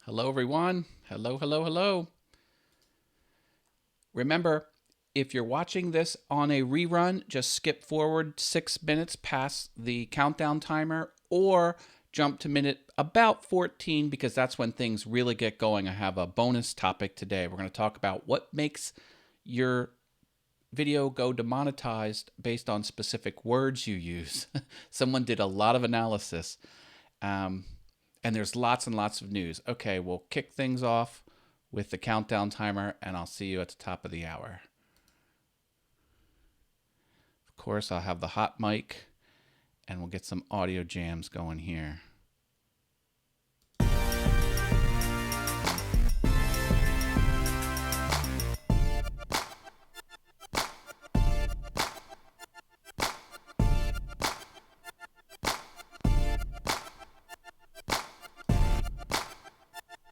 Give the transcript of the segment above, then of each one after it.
Hello, everyone. Hello, hello, hello. Remember, if you're watching this on a rerun, just skip forward 6 minutes past the countdown timer or jump to minute about 14 because that's when things really get going. I have a bonus topic today. We're going to talk about what makes your video go demonetized based on specific words you use. Someone did a lot of analysis. And there's lots and lots of news. Okay, we'll kick things off with the countdown timer, and I'll see you at the top of the hour. Of course, I'll have the hot mic, and we'll get some audio jams going here.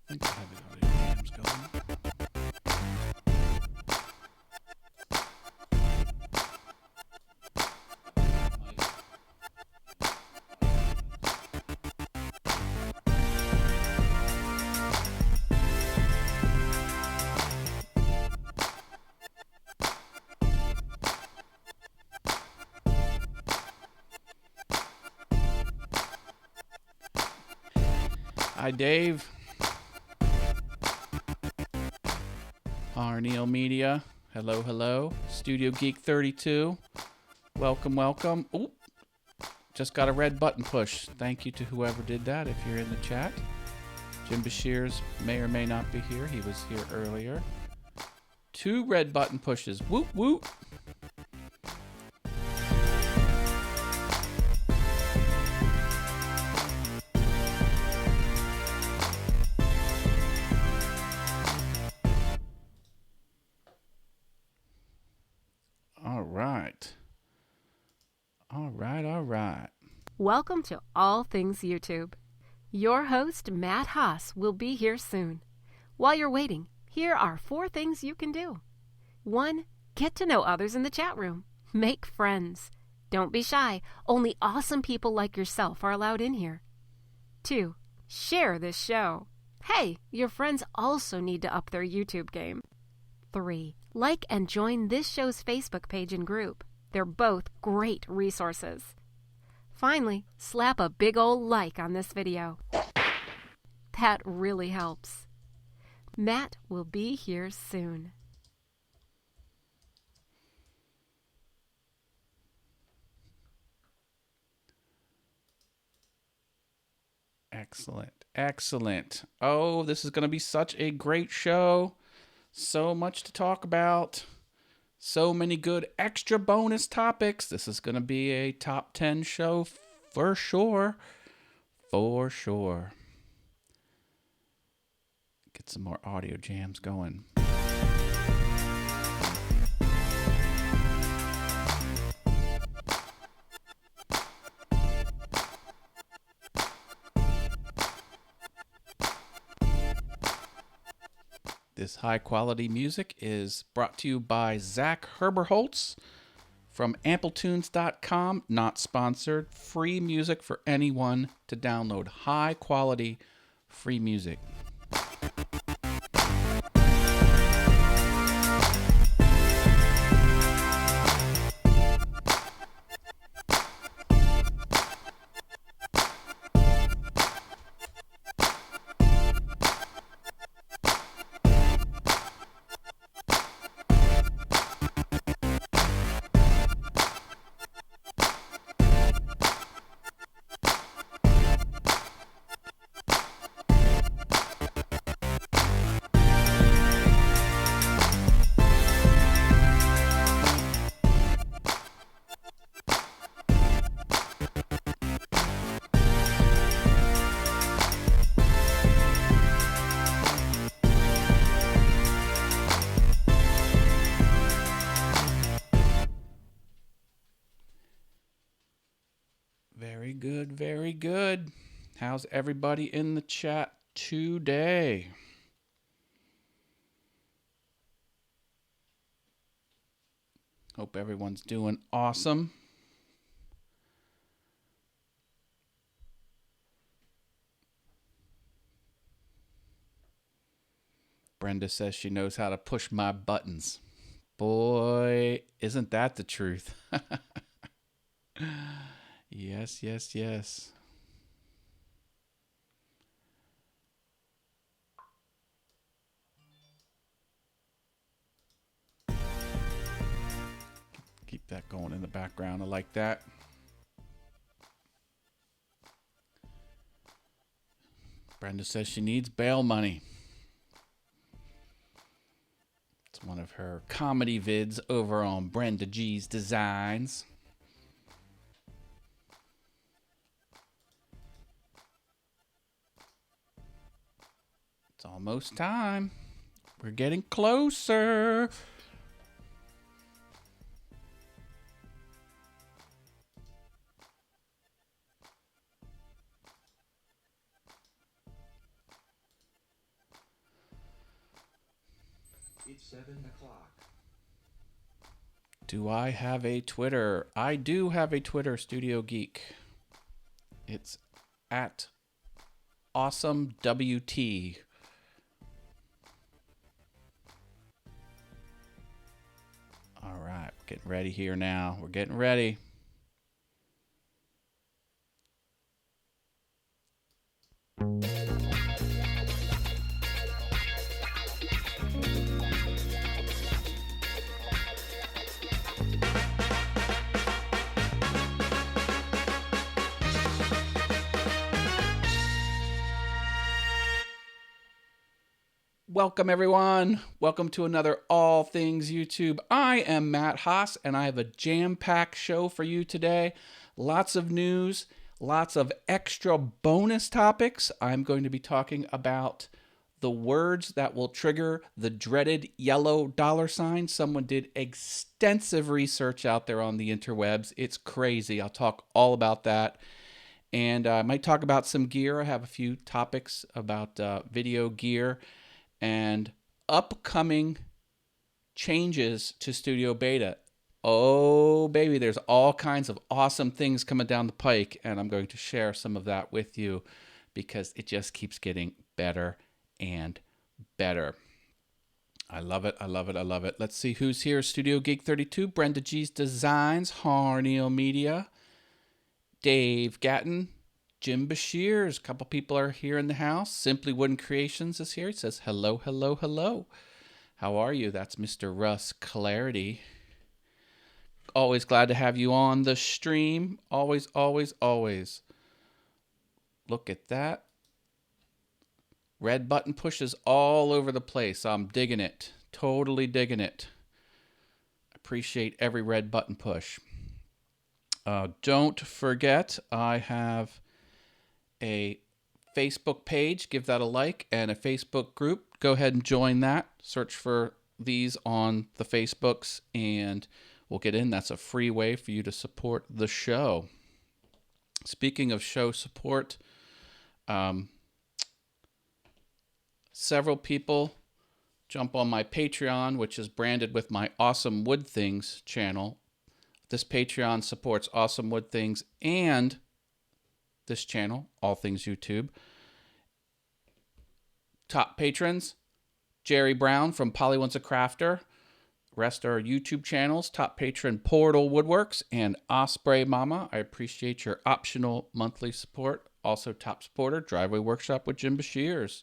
I think I have the audio jams going. Hi, Dave. Arneal Media. Hello, hello. Studio Geek 32. Welcome, welcome. Ooh, just got a red button push. Thank you to whoever did that if you're in the chat. Jim Bashirs may or may not be here. He was here earlier. 2 red button pushes. Whoop, whoop. All right. Welcome to All Things YouTube. Your host, Matt Haas, will be here soon. While you're waiting, here are 4 things you can do. 1. Get to know others in the chat room. Make friends. Don't be shy. Only awesome people like yourself are allowed in here. 2. Share this show. Hey, your friends also need to up their YouTube game. 3. Like and join this show's Facebook page and group. They're both great resources. Finally, slap a big ol' like on this video. That really helps. Matt will be here soon. Excellent. Excellent. Oh, this is going to be such a great show. So much to talk about. So many good extra bonus topics. This is going to be a top 10 show for sure. For sure. Get some more audio jams going. This high-quality music is brought to you by Zach Herberholtz from Amplitunes.com. Not sponsored. Free music for anyone to download. High-quality free music. Very good, very good. How's everybody in the chat today? Hope everyone's doing awesome. Brenda says she knows how to push my buttons. Boy, isn't that the truth? Yes, yes, yes. Keep that going in the background. I like that. Brenda says she needs bail money. It's one of her comedy vids over on Brenda G's Designs. It's almost time. We're getting closer. It's 7 o'clock. Do I have a Twitter? I do have a Twitter, Studio Geek. It's at AwesomeWT. All right, getting ready here now. We're getting ready. Welcome, everyone. Welcome to another All Things YouTube. I am Matt Haas, and I have a jam-packed show for you today. Lots of news, lots of extra bonus topics. I'm going to be talking about the words that will trigger the dreaded yellow dollar sign. Someone did extensive research out there on the interwebs. It's crazy. I'll talk all about that. And I might talk about some gear. I have a few topics about video gear and upcoming changes to Studio Beta. Oh, baby, there's all kinds of awesome things coming down the pike, and I'm going to share some of that with you because it just keeps getting better and better. I love it. I love it. I love it. Let's see who's here. Studio Geek 32, Brenda G's Designs, Harneal Media, Dave Gatton, Jim Bashir's. A couple people are here in the house. Simply Wooden Creations is here. He says, hello, hello, hello. How are you? That's Mr. Russ Clarity. Always glad to have you on the stream. Always, always, always. Look at that. Red button pushes all over the place. I'm digging it. Totally digging it. Appreciate every red button push. Don't forget, I have a Facebook page. Give that a like, and a Facebook group. Go ahead and join that. Search for these on the Facebooks, and we'll get in. That's a free way for you to support the show. Speaking of show support, several people jump on my Patreon, which is branded with my Awesome Wood Things channel. This Patreon supports Awesome Wood Things and this channel, All Things YouTube. Top patrons, Jerry Brown from Polly Wants a Crafter. Rest are YouTube channels. Top patron, Portal Woodworks and Osprey Mama. I appreciate your optional monthly support. Also top supporter, Driveway Workshop with Jim Bashir's.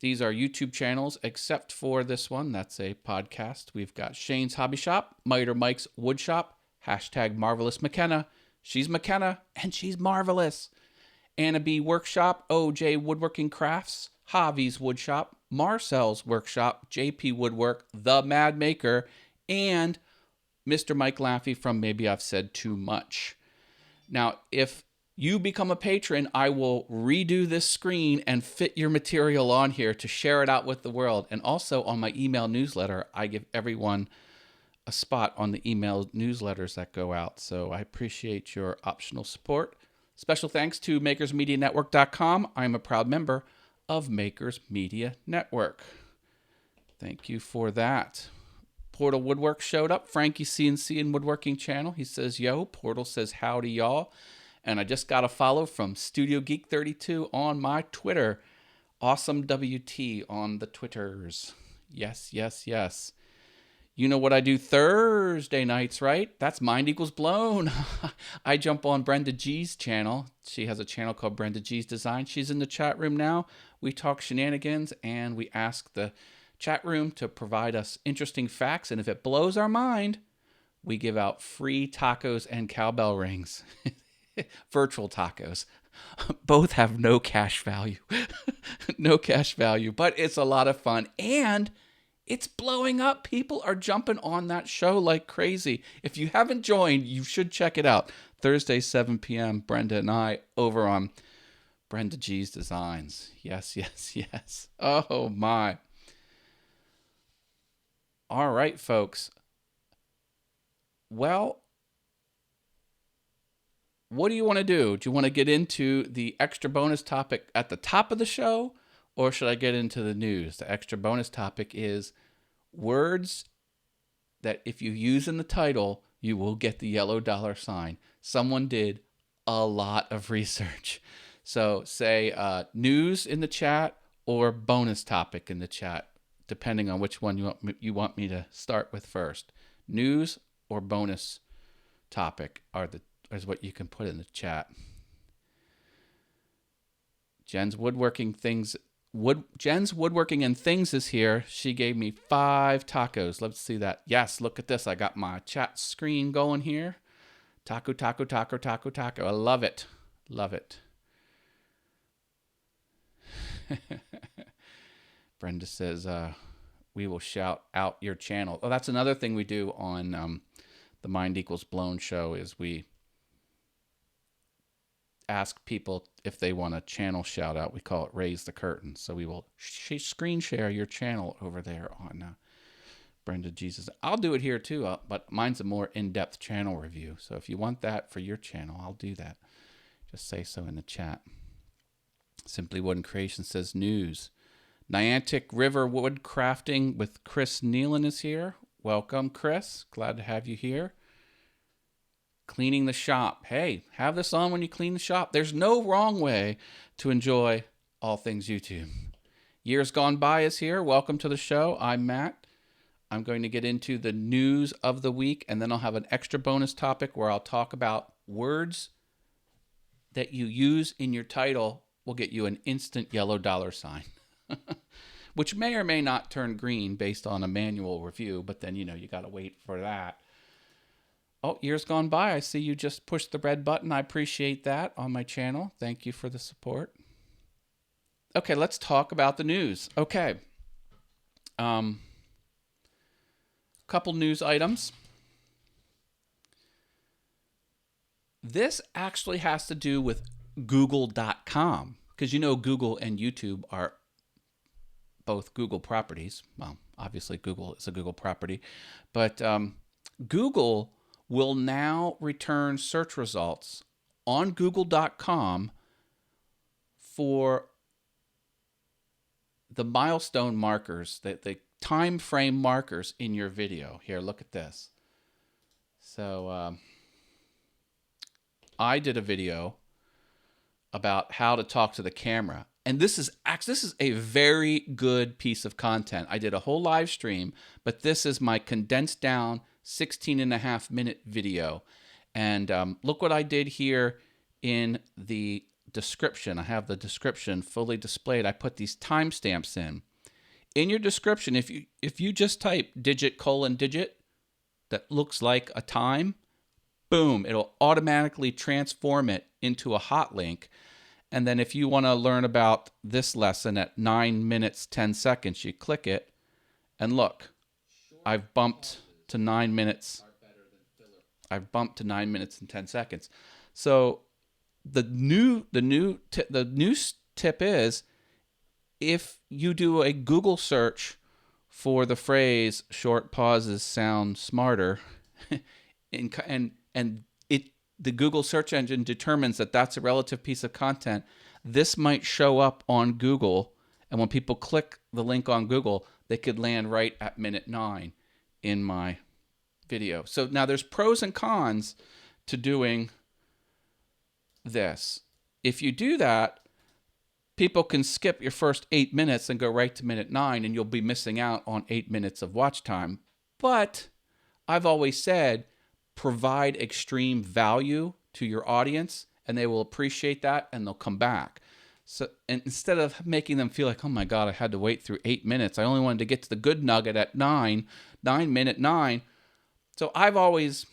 These are YouTube channels, except for this one. That's a podcast. We've got Shane's Hobby Shop, Miter Mike's Wood Shop, hashtag Marvelous McKenna. She's McKenna, and she's marvelous. Anna B. Workshop, OJ Woodworking Crafts, Javi's Woodshop, Marcel's Workshop, JP Woodwork, The Mad Maker, and Mr. Mike Laffey from Maybe I've Said Too Much. Now, if you become a patron, I will redo this screen and fit your material on here to share it out with the world. And also on my email newsletter, I give everyone a spot on the email newsletters that go out. So I appreciate your optional support. Special thanks to MakersMediaNetwork.com. I'm a proud member of Makers Media Network. Thank you for that. Portal Woodwork showed up. Frankie CNC and Woodworking Channel. He says, yo. Portal says, howdy, y'all. And I just got a follow from Studio Geek 32 on my Twitter. Awesome WT on the Twitters. Yes, yes, yes. You know what I do Thursday nights, right? That's Mind Equals Blown. I jump on Brenda G's channel. She has a channel called Brenda G's Design. She's in the chat room now. We talk shenanigans and we ask the chat room to provide us interesting facts. And if it blows our mind, we give out free tacos and cowbell rings. Virtual tacos. Both have no cash value. No cash value, but it's a lot of fun. And it's blowing up. People are jumping on that show like crazy. If you haven't joined, you should check it out. Thursday, 7 p.m., Brenda and I over on Brenda G's Designs. Yes, yes, yes. Oh, my. All right, folks. Well, what do you want to do? Do you want to get into the extra bonus topic at the top of the show, or should I get into the news? The extra bonus topic is words that if you use in the title, you will get the yellow $sign. Someone did a lot of research. So say news in the chat or bonus topic in the chat, depending on which one you want me to start with first. News or bonus topic is what you can put in the chat. Jen's Woodworking and Things is here. She gave me 5 tacos. Let's see that. Yes, look at this. I got my chat screen going here. Taco, taco, taco, taco, taco. I love it. Love it. Brenda says, we will shout out your channel. Oh, that's another thing we do on the Mind Equals Blown show is we ask people if they want a channel shout out. We call it Raise the Curtain. So we will screen share your channel over there on Brenda Jesus. I'll do it here too, but mine's a more in-depth channel review. So if you want that for your channel, I'll do that. Just say so in the chat. Simply Wooden Creation says news. Niantic River Wood Crafting with Chris Nealon is here. Welcome, Chris. Glad to have you here. Cleaning the shop. Hey, have this on when you clean the shop. There's no wrong way to enjoy all things YouTube. Years Gone By is here. Welcome to the show. I'm Matt. I'm going to get into the news of the week, and then I'll have an extra bonus topic where I'll talk about words that you use in your title will get you an instant yellow $sign, which may or may not turn green based on a manual review, but then, you got to wait for that. Oh, Years Gone By. I see you just pushed the red button. I appreciate that on my channel. Thank you for the support. Okay, let's talk about the news. Okay. Couple news items. This actually has to do with Google.com because Google and YouTube are both Google properties. Well, obviously Google is a Google property, but Google will now return search results on Google.com for the milestone markers, the time frame markers in your video. Here, look at this. So I did a video about how to talk to the camera. And this is a very good piece of content. I did a whole live stream, but this is my condensed down 16.5-minute video. And look what I did here in the description. I have the description fully displayed. I put these timestamps in. In your description, if you just type digit : digit that looks like a time, boom, it'll automatically transform it into a hot link. And then if you want to learn about this lesson at 9 minutes, 10 seconds, you click it and look, I've bumped to 9 minutes. I've bumped to 9 minutes and 10 seconds. So the new tip is if you do a Google search for the phrase short pauses sound smarter and the Google search engine determines that that's a relative piece of content, this might show up on Google. And when people click the link on Google, they could land right at minute 9 in my video. So now there's pros and cons to doing this. If you do that, people can skip your first 8 minutes and go right to minute 9, and you'll be missing out on 8 minutes of watch time. But I've always said, provide extreme value to your audience, and they will appreciate that, and they'll come back. So, and instead of making them feel like, oh my God, I had to wait through 8 minutes. I only wanted to get to the good nugget at 9 minute 9. So I've always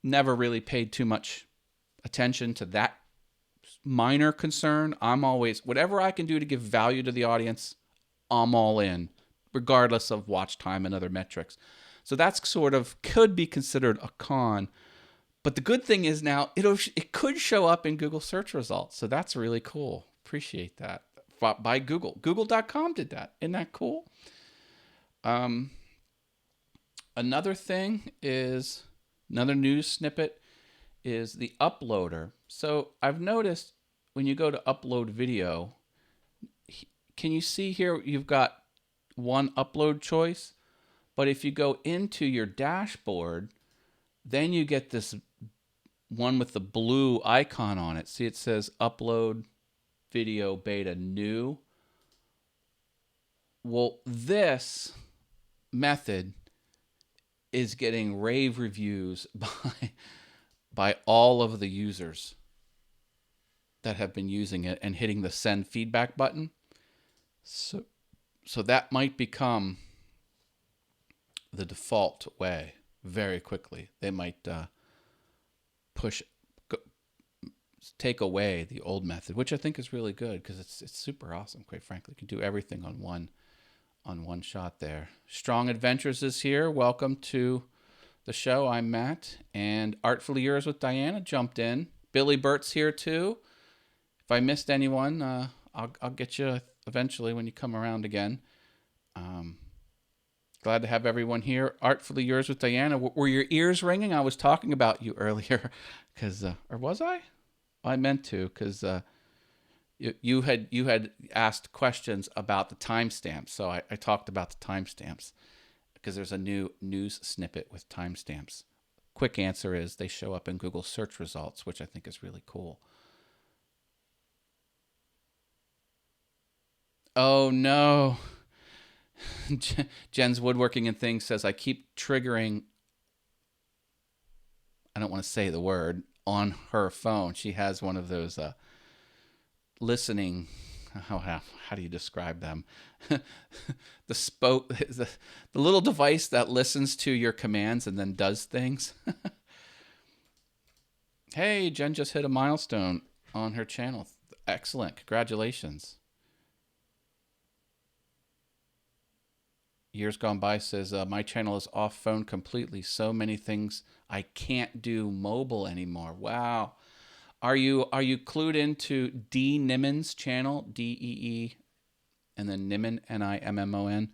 never really paid too much attention to that minor concern. I'm always, whatever I can do to give value to the audience, I'm all in, regardless of watch time and other metrics. So that's sort of could be considered a con. But the good thing is now it could show up in Google search results. So that's really cool. Appreciate that. By Google. Google.com did that. Isn't that cool? Another thing is, another news snippet is the uploader. So I've noticed when you go to upload video, can you see here you've got one upload choice? But if you go into your dashboard, then you get this one with the blue icon on it. See, it says upload video beta new. Well, this method is getting rave reviews by all of the users that have been using it and hitting the send feedback button. So that might become the default way very quickly. They might take away the old method, which I think is really good because it's super awesome. Quite frankly, you can do everything on one shot there. Strong Adventures is here. Welcome to the show. I'm Matt, and Artfully Yours with Diana jumped in. Billy Burt's here too. If I missed anyone, I'll get you eventually when you come around again. Glad to have everyone here. Artfully Yours with Diana. Were your ears ringing? I was talking about you earlier, or was I? I meant to, because you had asked questions about the timestamps, so I talked about the timestamps because there's a new news snippet with timestamps. Quick answer is they show up in Google search results, which I think is really cool. Oh no. Jen's Woodworking and Things says, I keep triggering, I don't want to say the word, on her phone. She has one of those listening, how do you describe them? the little device that listens to your commands and then does things. Hey, Jen just hit a milestone on her channel. Excellent. Congratulations. Years Gone By says, my channel is off phone completely. So many things I can't do mobile anymore. Wow. Are you clued into D. Nimmon's channel? D-E-E and then Nimon, N-I-M-M-O-N.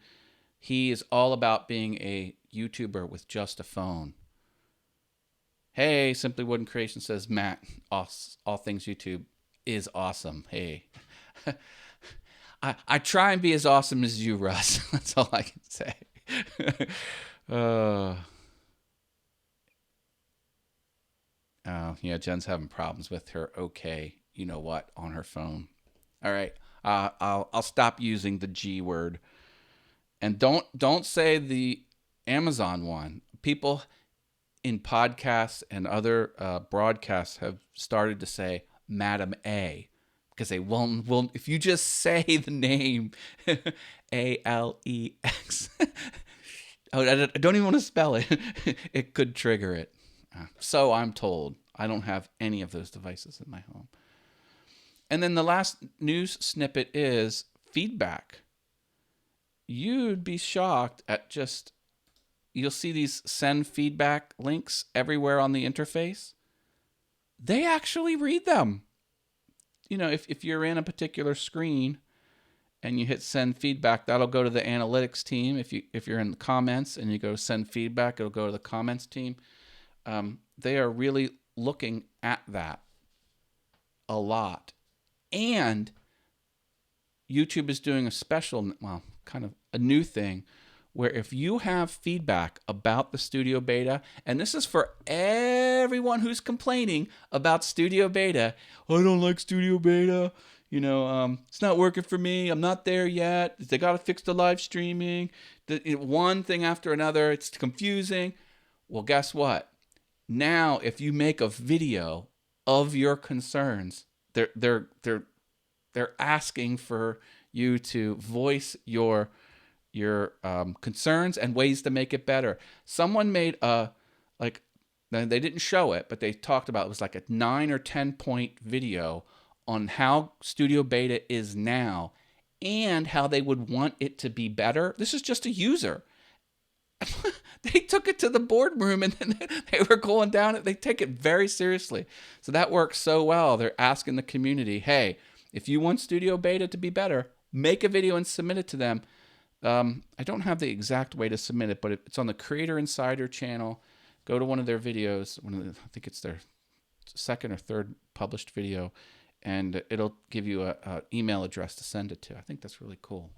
He is all about being a YouTuber with just a phone. Hey, Simply Wooden Creation says, Matt, all things YouTube is awesome. Hey. I try and be as awesome as you, Russ. That's all I can say. Oh, yeah, Jen's having problems with her okay, you know what, on her phone. All right, I'll stop using the G word. And don't say the Amazon one. People in podcasts and other broadcasts have started to say Madam A. Because they won't, if you just say the name A-L-E-X, I don't even want to spell it. It could trigger it. So I'm told. I don't have any of those devices in my home. And then the last news snippet is feedback. You'd be shocked at you'll see these send feedback links everywhere on the interface. They actually read them. You know, if you're in a particular screen and you hit send feedback, that'll go to the analytics team. If you're in the comments and you go send feedback, it'll go to the comments team. They are really looking at that a lot. And YouTube is doing a special, kind of a new thing, where if you have feedback about the Studio Beta, and this is for everyone who's complaining about Studio Beta, I don't like Studio Beta, It's not working for me. I'm not there yet. They got to fix the live streaming. One thing after another. It's confusing. Well, guess what? Now, if you make a video of your concerns, they're asking for you to voice your concerns and ways to make it better. Someone made they didn't show it, but they talked about it was like a 9 or 10 point video on how Studio Beta is now and how they would want it to be better. This is just a user. They took it to the boardroom and then they were going down it. They take it very seriously. So that works so well. They're asking the community, hey, if you want Studio Beta to be better, make a video and submit it to them. I don't have the exact way to submit it, but it's on the Creator Insider channel. Go to one of their videos. I think it's their second or third published video, and it'll give you an email address to send it to. I think that's really cool.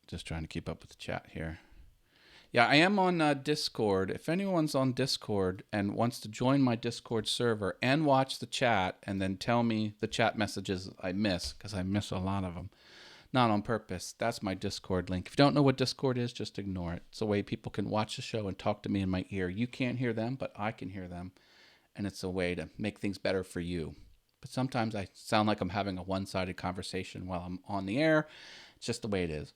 Just trying to keep up with the chat here. Yeah, I am on Discord. If anyone's on Discord and wants to join my Discord server and watch the chat and then tell me the chat messages I miss, because I miss a lot of them, not on purpose, that's my Discord link. If you don't know what Discord is, just ignore it. It's a way people can watch the show and talk to me in my ear. You can't hear them, but I can hear them. And it's a way to make things better for you. But sometimes I sound like I'm having a one-sided conversation while I'm on the air. It's just the way it is.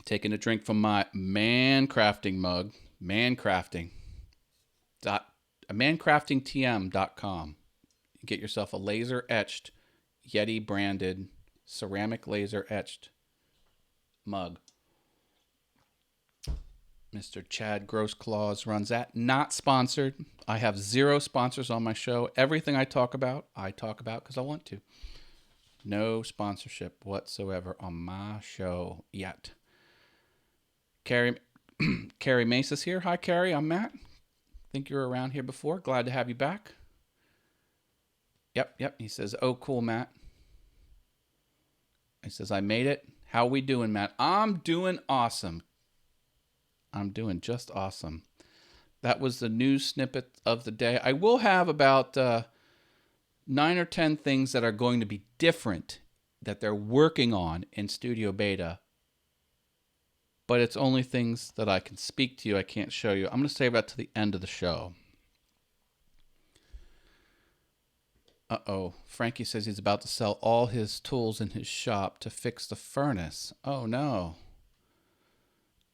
Taking a drink from my mancrafting mug. mancraftingtm.com. Get yourself a laser etched, Yeti branded, ceramic laser etched mug. Mr. Chad Grossclaws runs that. Not sponsored. I have 0 sponsors on my show. Everything I talk about because I want to. No sponsorship whatsoever on my show yet. Carrie Mace's here. Hi, Carrie. I'm Matt. Think you were around here before. Glad to have you back. Yep. He says, oh, cool, Matt. He says, I made it. How we doing, Matt? I'm doing awesome. I'm doing just awesome. That was the news snippet of the day. I will have about 9 or 10 things that are going to be different that they're working on in Studio Beta. But it's only things that I can speak to you. I can't show you. I'm going to save that to the end of the show. Uh-oh. Frankie says he's about to sell all his tools in his shop to fix the furnace. Oh, no.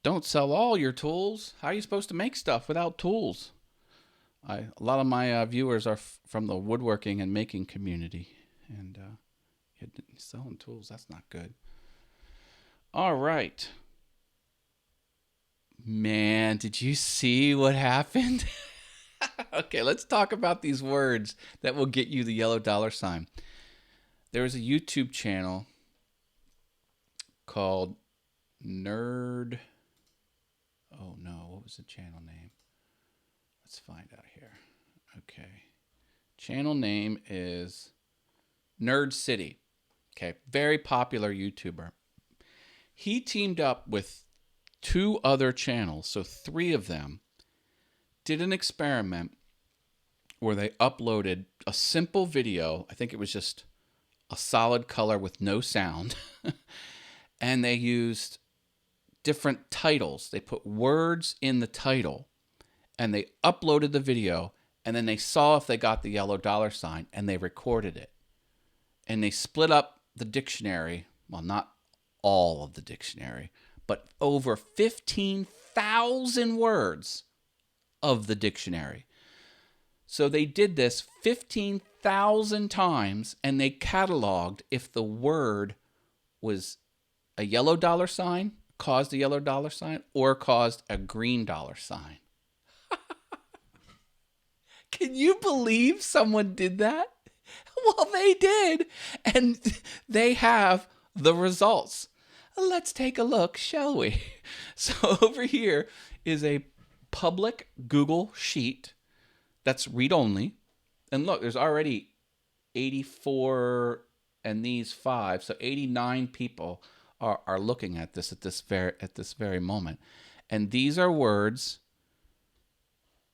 Don't sell all your tools. How are you supposed to make stuff without tools? A lot of my viewers are from the woodworking and making community. And selling tools, that's not good. All right. Man, did you see what happened? Okay, let's talk about these words that will get you the yellow $. There is a YouTube channel called Nerd. Oh no, what was the channel name? Let's find out here. Okay. Channel name is Nerd City. Okay, very popular YouTuber. He teamed up with 2 other channels, so 3 of them, did an experiment where they uploaded a simple video. I think it was just a solid color with no sound. And they used different titles. They put words in the title and they uploaded the video, and then they saw if they got the yellow $, and they recorded it. And they split up the dictionary. Well, not all of the dictionary, but over 15,000 words of the dictionary. So they did this 15,000 times, and they cataloged if the word was a yellow $, caused a yellow $, or caused a green $. Can you believe someone did that? Well, they did, and they have the results. Let's take a look, shall we? So over here is a public Google sheet that's read-only. And look, there's already 84 and these 5, so 89 people are looking at this at this very moment. And these are words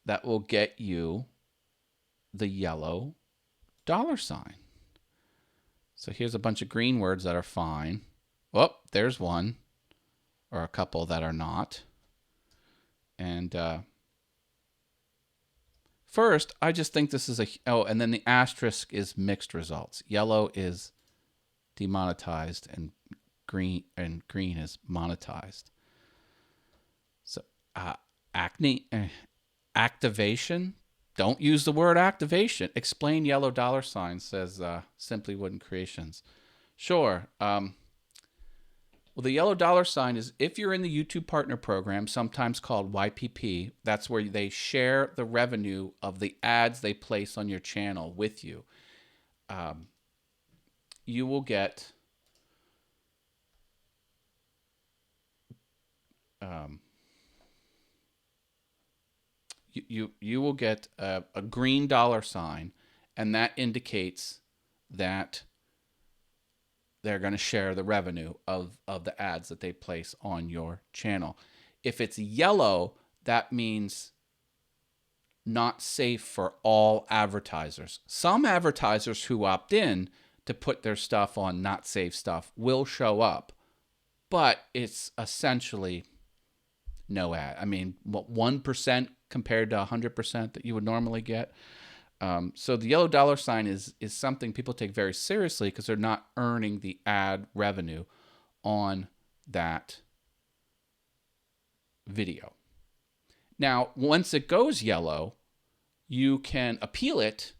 that will get you the yellow $sign. So here's a bunch of green words that are fine. Oh, there's one or a couple that are not. And first, I just think this is and then the asterisk is mixed results. Yellow is demonetized and green is monetized. So activation. Don't use the word activation. Explain yellow $sign, says Simply Wooden Creations. Sure. Well, the yellow $sign is if you're in the YouTube Partner Program, sometimes called YPP, that's where they share the revenue of the ads they place on your channel with you. You will get you will get a green $sign, and that indicates that they're going to share the revenue of the ads that they place on your channel. If it's yellow, that means not safe for all advertisers. Some advertisers who opt in to put their stuff on not safe stuff will show up, but it's essentially no ad. I mean, what, 1% compared to 100% that you would normally get. So the yellow $sign is something people take very seriously because they're not earning the ad revenue on that video. Now, once it goes yellow, you can appeal it,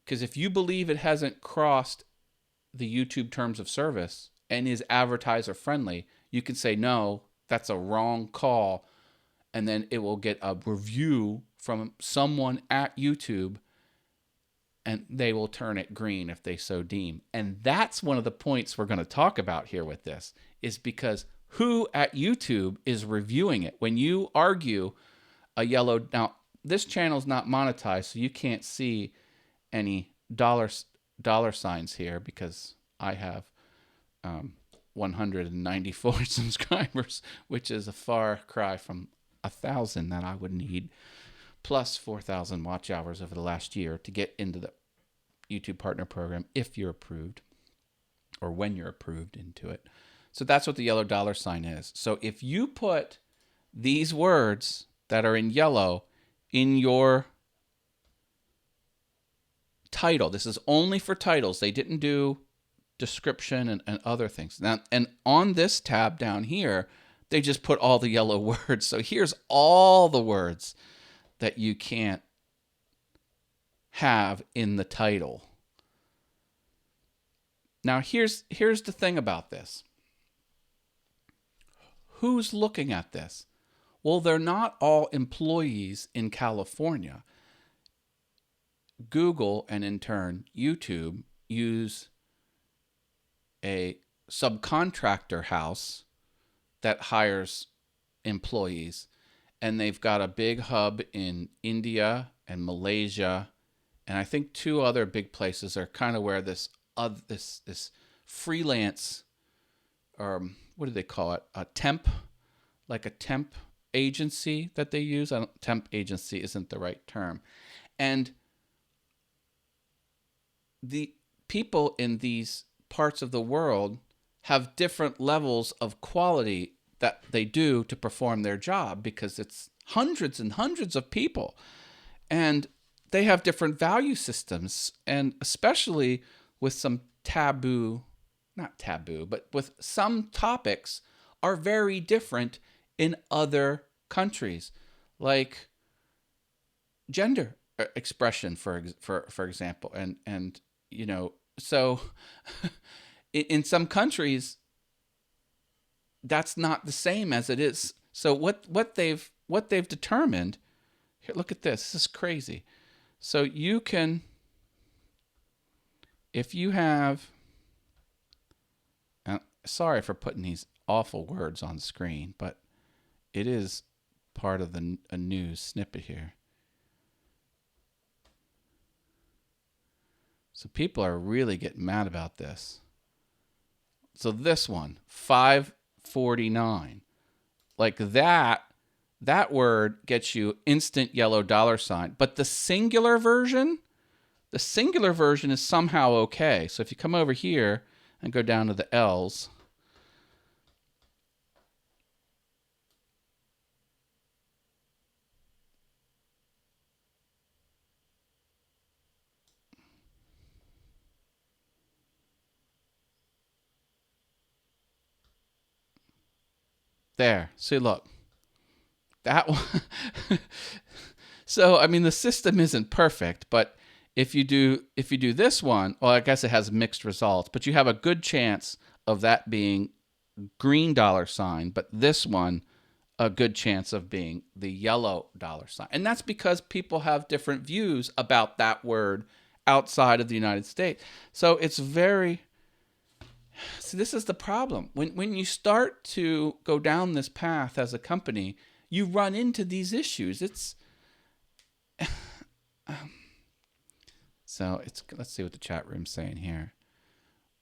because if you believe it hasn't crossed the YouTube terms of service and is advertiser friendly, you can say, no, that's a wrong call. And then it will get a review from someone at YouTube, and they will turn it green if they so deem. And that's one of the points we're going to talk about here with this, is because who at YouTube is reviewing it? When you argue a yellow, now this channel is not monetized, so you can't see any dollar signs here because I have 194 subscribers, which is a far cry from 1,000 that I would need, plus 4,000 watch hours over the last year to get into the YouTube Partner Program if you're approved, or when you're approved into it. So that's what the yellow $sign is. So if you put these words that are in yellow in your title, this is only for titles. They didn't do description and other things. Now, and on this tab down here, they just put all the yellow words. So here's all the words that you can't have in the title. Now, here's the thing about this. Who's looking at this? Well, they're not all employees in California. Google, and in turn YouTube, use a subcontractor house that hires employees, and they've got a big hub in India and Malaysia, and I think 2 other big places are kind of where this freelance, or what do they call it? A temp agency that they use. Temp agency isn't the right term. And the people in these parts of the world have different levels of quality that they do to perform their job, because it's hundreds and hundreds of people, and they have different value systems, and especially with some with some topics are very different in other countries, like gender expression, for example, and you know, so in some countries that's not the same as it is. So what they've determined here, look at this. This is crazy. So you can, if you have, sorry for putting these awful words on screen, but it is part of a news snippet here. So people are really getting mad about this. So this one, 549, like that that word gets you instant yellow $. But the singular version is somehow okay. So if you come over here and go down to the L's, there. See, look. That one. So, I mean, the system isn't perfect, but if you do this one, well, I guess it has mixed results, but you have a good chance of that being green $, but this one, a good chance of being the yellow $. And that's because people have different views about that word outside of the United States. So it's very... See, this is the problem. When you start to go down this path as a company, you run into these issues. So let's see what the chat room's saying here.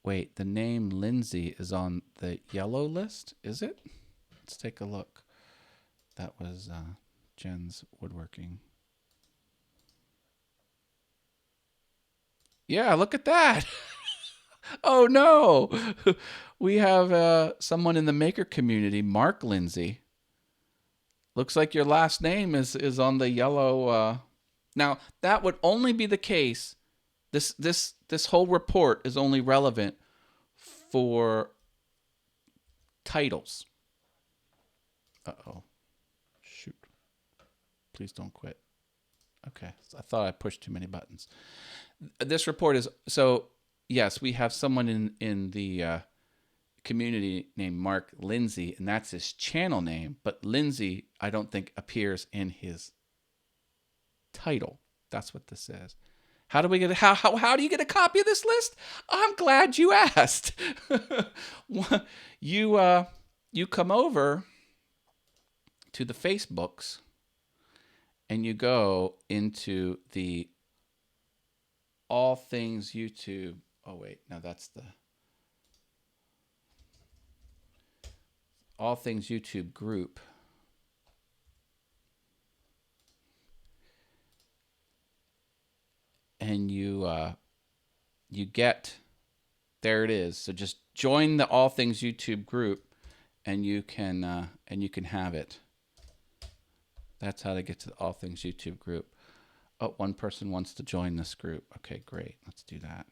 Wait, the name Lindsay is on the yellow list, is it? Let's take a look. That was Jen's woodworking. Yeah, look at that. Oh no. We have someone in the maker community, Mark Lindsay. Looks like your last name is on the yellow. Now, that would only be the case. This whole report is only relevant for titles. Uh-oh. Shoot. Please don't quit. Okay. I thought I pushed too many buttons. This report is... So, yes, we have someone in the community named Mark Lindsay, and that's his channel name. But Lindsay, I don't think, appears in his title. That's what this is. How do we get how do you get a copy of this list? I'm glad you asked. You come over to the Facebooks and you go into the All Things YouTube. Oh wait, no, that's the All Things YouTube group. And you get, there it is. So just join the All Things YouTube group, and you can have it. That's how to get to the All Things YouTube group. Oh, one person wants to join this group. Okay, great. Let's do that.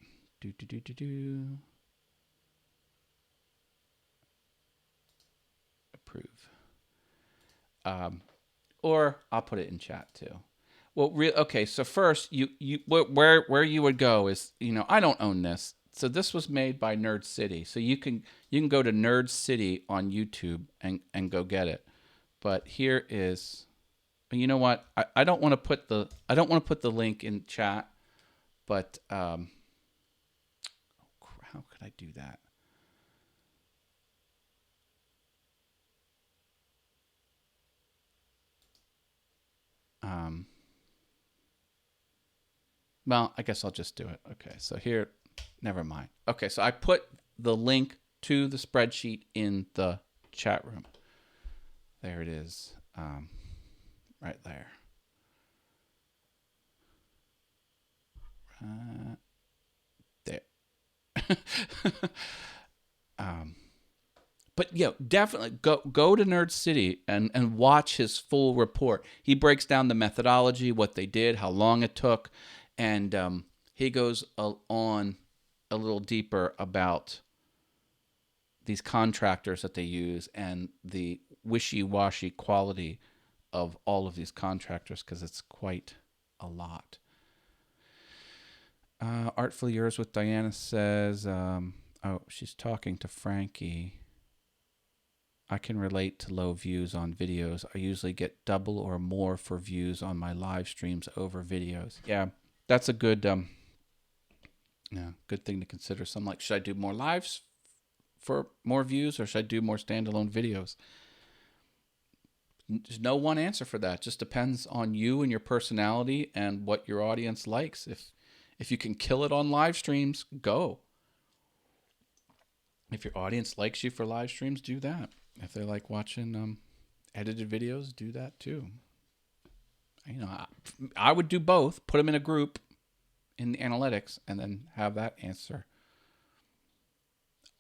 Approve. Or I'll put it in chat too. Well, okay. So first, where you would go is, I don't own this. So this was made by Nerd City. So you can go to Nerd City on YouTube and go get it. But here is, you know what? I don't want to put the link in chat. But how could I do that? Well, I guess I'll just do it. Okay, so here, never mind. Okay, so I put the link to the spreadsheet in the chat room. There it is, right there. There. But definitely go to Nerd City and watch his full report. He breaks down the methodology, what they did, how long it took, and he goes on a little deeper about these contractors that they use and the wishy-washy quality of all of these contractors, because it's quite a lot. Artfully Yours with Diana says, she's talking to Frankie. I can relate to low views on videos. I usually get double or more for views on my live streams over videos. Yeah, that's a good good thing to consider. So I'm like, should I do more lives for more views, or should I do more standalone videos? There's no one answer for that. It just depends on you and your personality and what your audience likes. If you can kill it on live streams, go. If your audience likes you for live streams, do that. If they like watching edited videos do that too. You know, I would do both. Put them in a group in the analytics and then have that answer.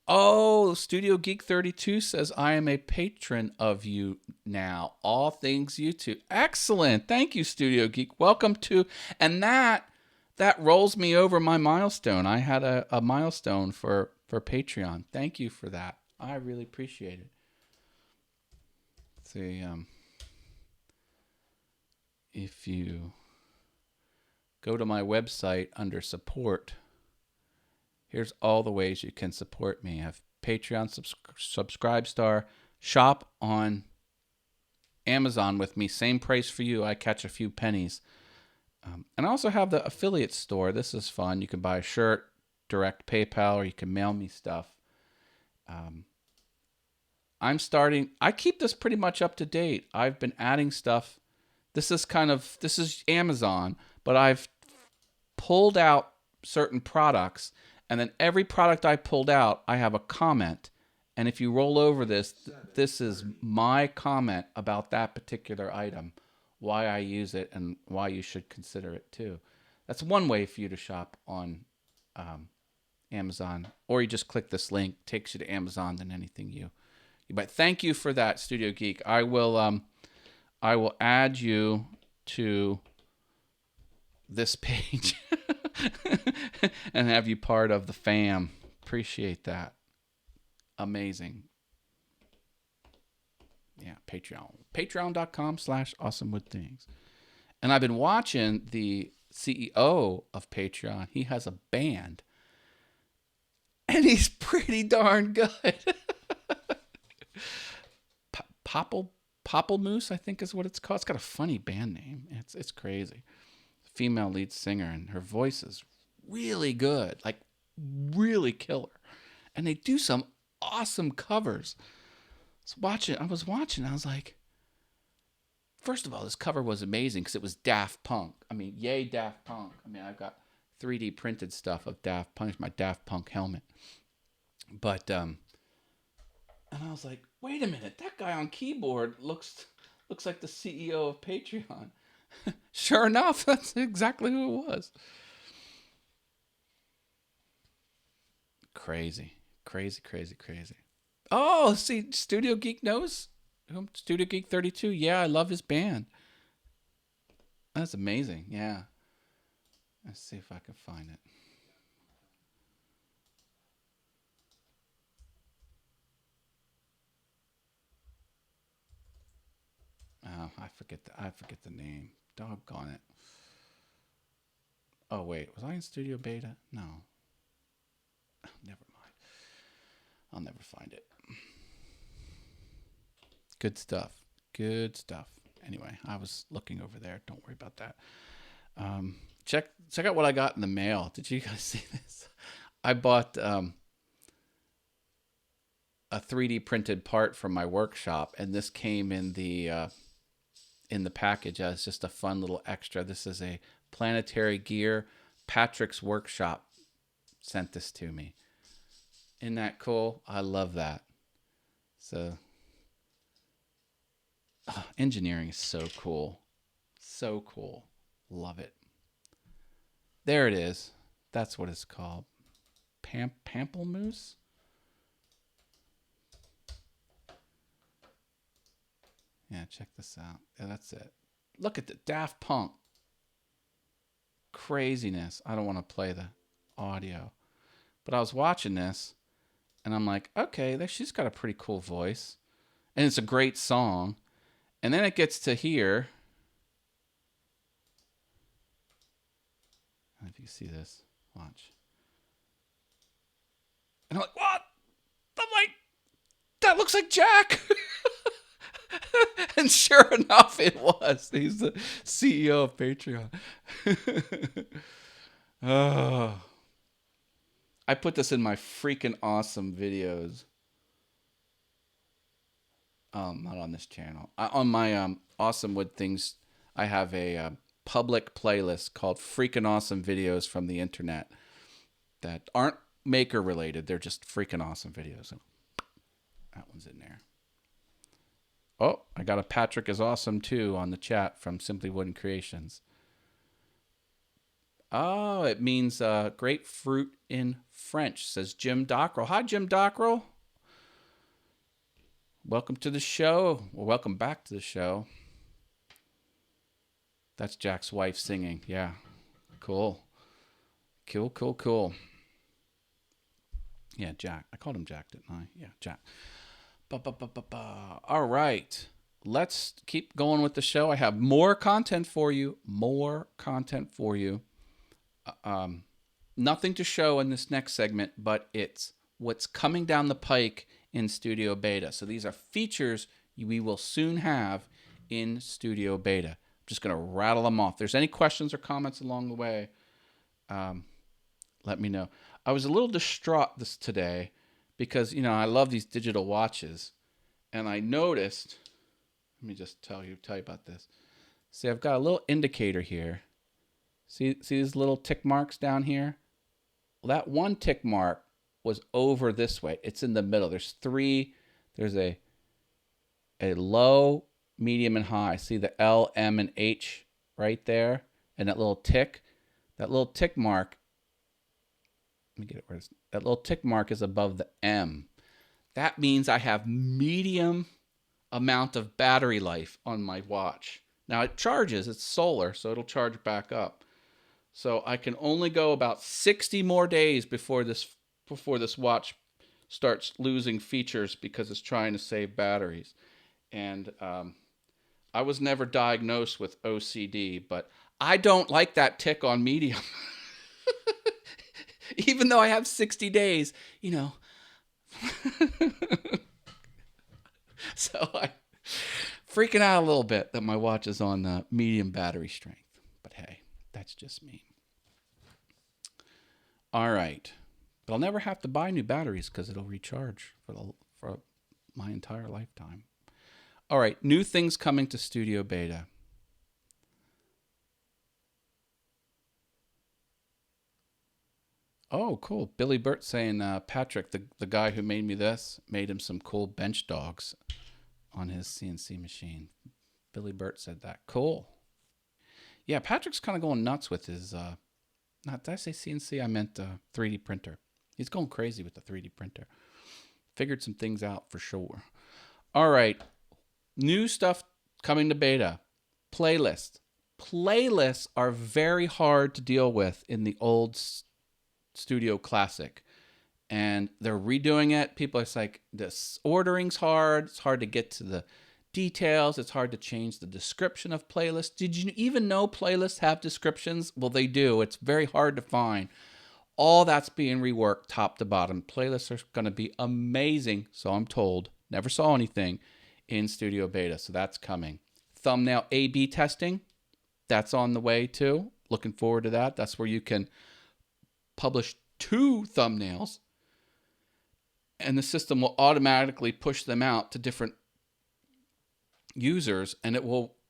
Oh, Studio Geek 32 says, I am a patron of you now. All things YouTube. Excellent. Thank you, Studio Geek. Welcome to, and that rolls me over my milestone. I had a milestone for Patreon. Thank you for that. I really appreciate it. Let's see, if you go to my website under support, here's all the ways you can support me. I have Patreon, Subscribe Star, shop on Amazon with me. Same price for you. I catch a few pennies. And I also have the affiliate store. This is fun. You can buy a shirt, direct PayPal, or you can mail me stuff. I keep this pretty much up to date. I've been adding stuff. This is Amazon, but I've pulled out certain products, and then every product I pulled out, I have a comment. And if you roll over this is my comment about that particular item, why I use it, and why you should consider it too. That's one way for you to shop on Amazon, or you just click this link, takes you to Amazon, then anything you buy. Thank you for that, Studio Geek. I will add you to this page and have you part of the fam. Appreciate that. Amazing. Yeah, Patreon. Patreon.com/awesomewoodthings. And I've been watching the CEO of Patreon. He has a band. And he's pretty darn good. Moose, I think is what it's called. It's got a funny band name. It's crazy. Female lead singer, and her voice is really good, like really killer. And they do some awesome covers. I was watching. I was like, first of all, this cover was amazing because it was Daft Punk. I mean, yay Daft Punk. I mean, I've got 3D printed stuff of Daft Punk, my Daft Punk helmet. But and I was like, wait a minute, that guy on keyboard looks like the CEO of Patreon. Sure enough, that's exactly who it was. Crazy. Oh, see, Studio Geek knows whom? Studio Geek 32. Yeah, I love his band. That's amazing. Yeah. Let's see if I can find it. Oh, I forget the name. Doggone it. Oh wait, was I in Studio Beta? No. Oh, never mind. I'll never find it. Good stuff. Anyway, I was looking over there. Don't worry about that. Check out what I got in the mail. Did you guys see this? I bought a 3D printed part from my workshop, and this came in the package as just a fun little extra. This is a planetary gear. Patrick's Workshop sent this to me. Isn't that cool? I love that. So, engineering is so cool. So cool. Love it. There it is. That's what it's called. Pamplemousse? Yeah, check this out. Yeah, that's it. Look at the Daft Punk. Craziness. I don't want to play the audio. But I was watching this, and I'm like, okay, she's got a pretty cool voice. And it's a great song. And then it gets to here. I don't know if you can see this. Watch. And I'm like, what? I'm like, that looks like Jack. And sure enough, it was. He's the CEO of Patreon. Oh. I put this in my freaking awesome videos. Not on this channel. On my Awesome Wood Things, I have a public playlist called Freaking Awesome Videos from the Internet that aren't maker related. They're just freaking awesome videos. That one's in there. Oh, I got a Patrick is awesome too on the chat from Simply Wooden Creations. Oh, it means grapefruit in French, says Jim Dockrell. Hi, Jim Dockrell. Welcome to the show. Well, welcome back to the show. That's Jack's wife singing. Yeah. Cool. Cool. Yeah, Jack. I called him Jack, didn't I? Yeah, Jack. All right. Let's keep going with the show. I have more content for you. Nothing to show in this next segment, but it's what's coming down the pike in Studio Beta. So these are features we will soon have in Studio Beta. I'm just going to rattle them off. If there's any questions or comments along the way, let me know. I was a little distraught today because, I love these digital watches. And I noticed, let me just tell you about this. See, I've got a little indicator here. See these little tick marks down here? Well, that one tick mark was over this way. It's in the middle. There's three. There's a low, medium, and high. See the L, M, and H right there? And that little tick mark, let me get it where it's, that little tick mark is above the M. That means I have medium amount of battery life on my watch. Now it charges, it's solar, so it'll charge back up. So I can only go about 60 more days before this watch starts losing features because it's trying to save batteries. And I was never diagnosed with OCD, but I don't like that tick on medium. Even though I have 60 days, So I'm freaking out a little bit that my watch is on medium battery strength. But hey, that's just me. All right. But I'll never have to buy new batteries because it'll recharge for my entire lifetime. All right. New things coming to Studio Beta. Oh, cool. Billy Burt saying, Patrick, the guy who made me this, made him some cool bench dogs on his CNC machine. Billy Burt said that. Cool. Yeah, Patrick's kind of going nuts with his, did I say CNC? I meant 3D printer. He's going crazy with the 3D printer. Figured some things out for sure. All right. New stuff coming to beta. Playlists. Playlists are very hard to deal with in the old Studio Classic, and they're redoing it. People are like, this ordering's hard. It's hard to get to the details. It's hard to change the description of playlists. Did you even know playlists have descriptions? Well, they do. It's very hard to find. All that's being reworked top to bottom. Playlists are going to be amazing, so I'm told. Never saw anything in Studio Beta, so that's coming. Thumbnail A/B testing, that's on the way too. Looking forward to that. That's where you can publish 2 thumbnails and the system will automatically push them out to different users, and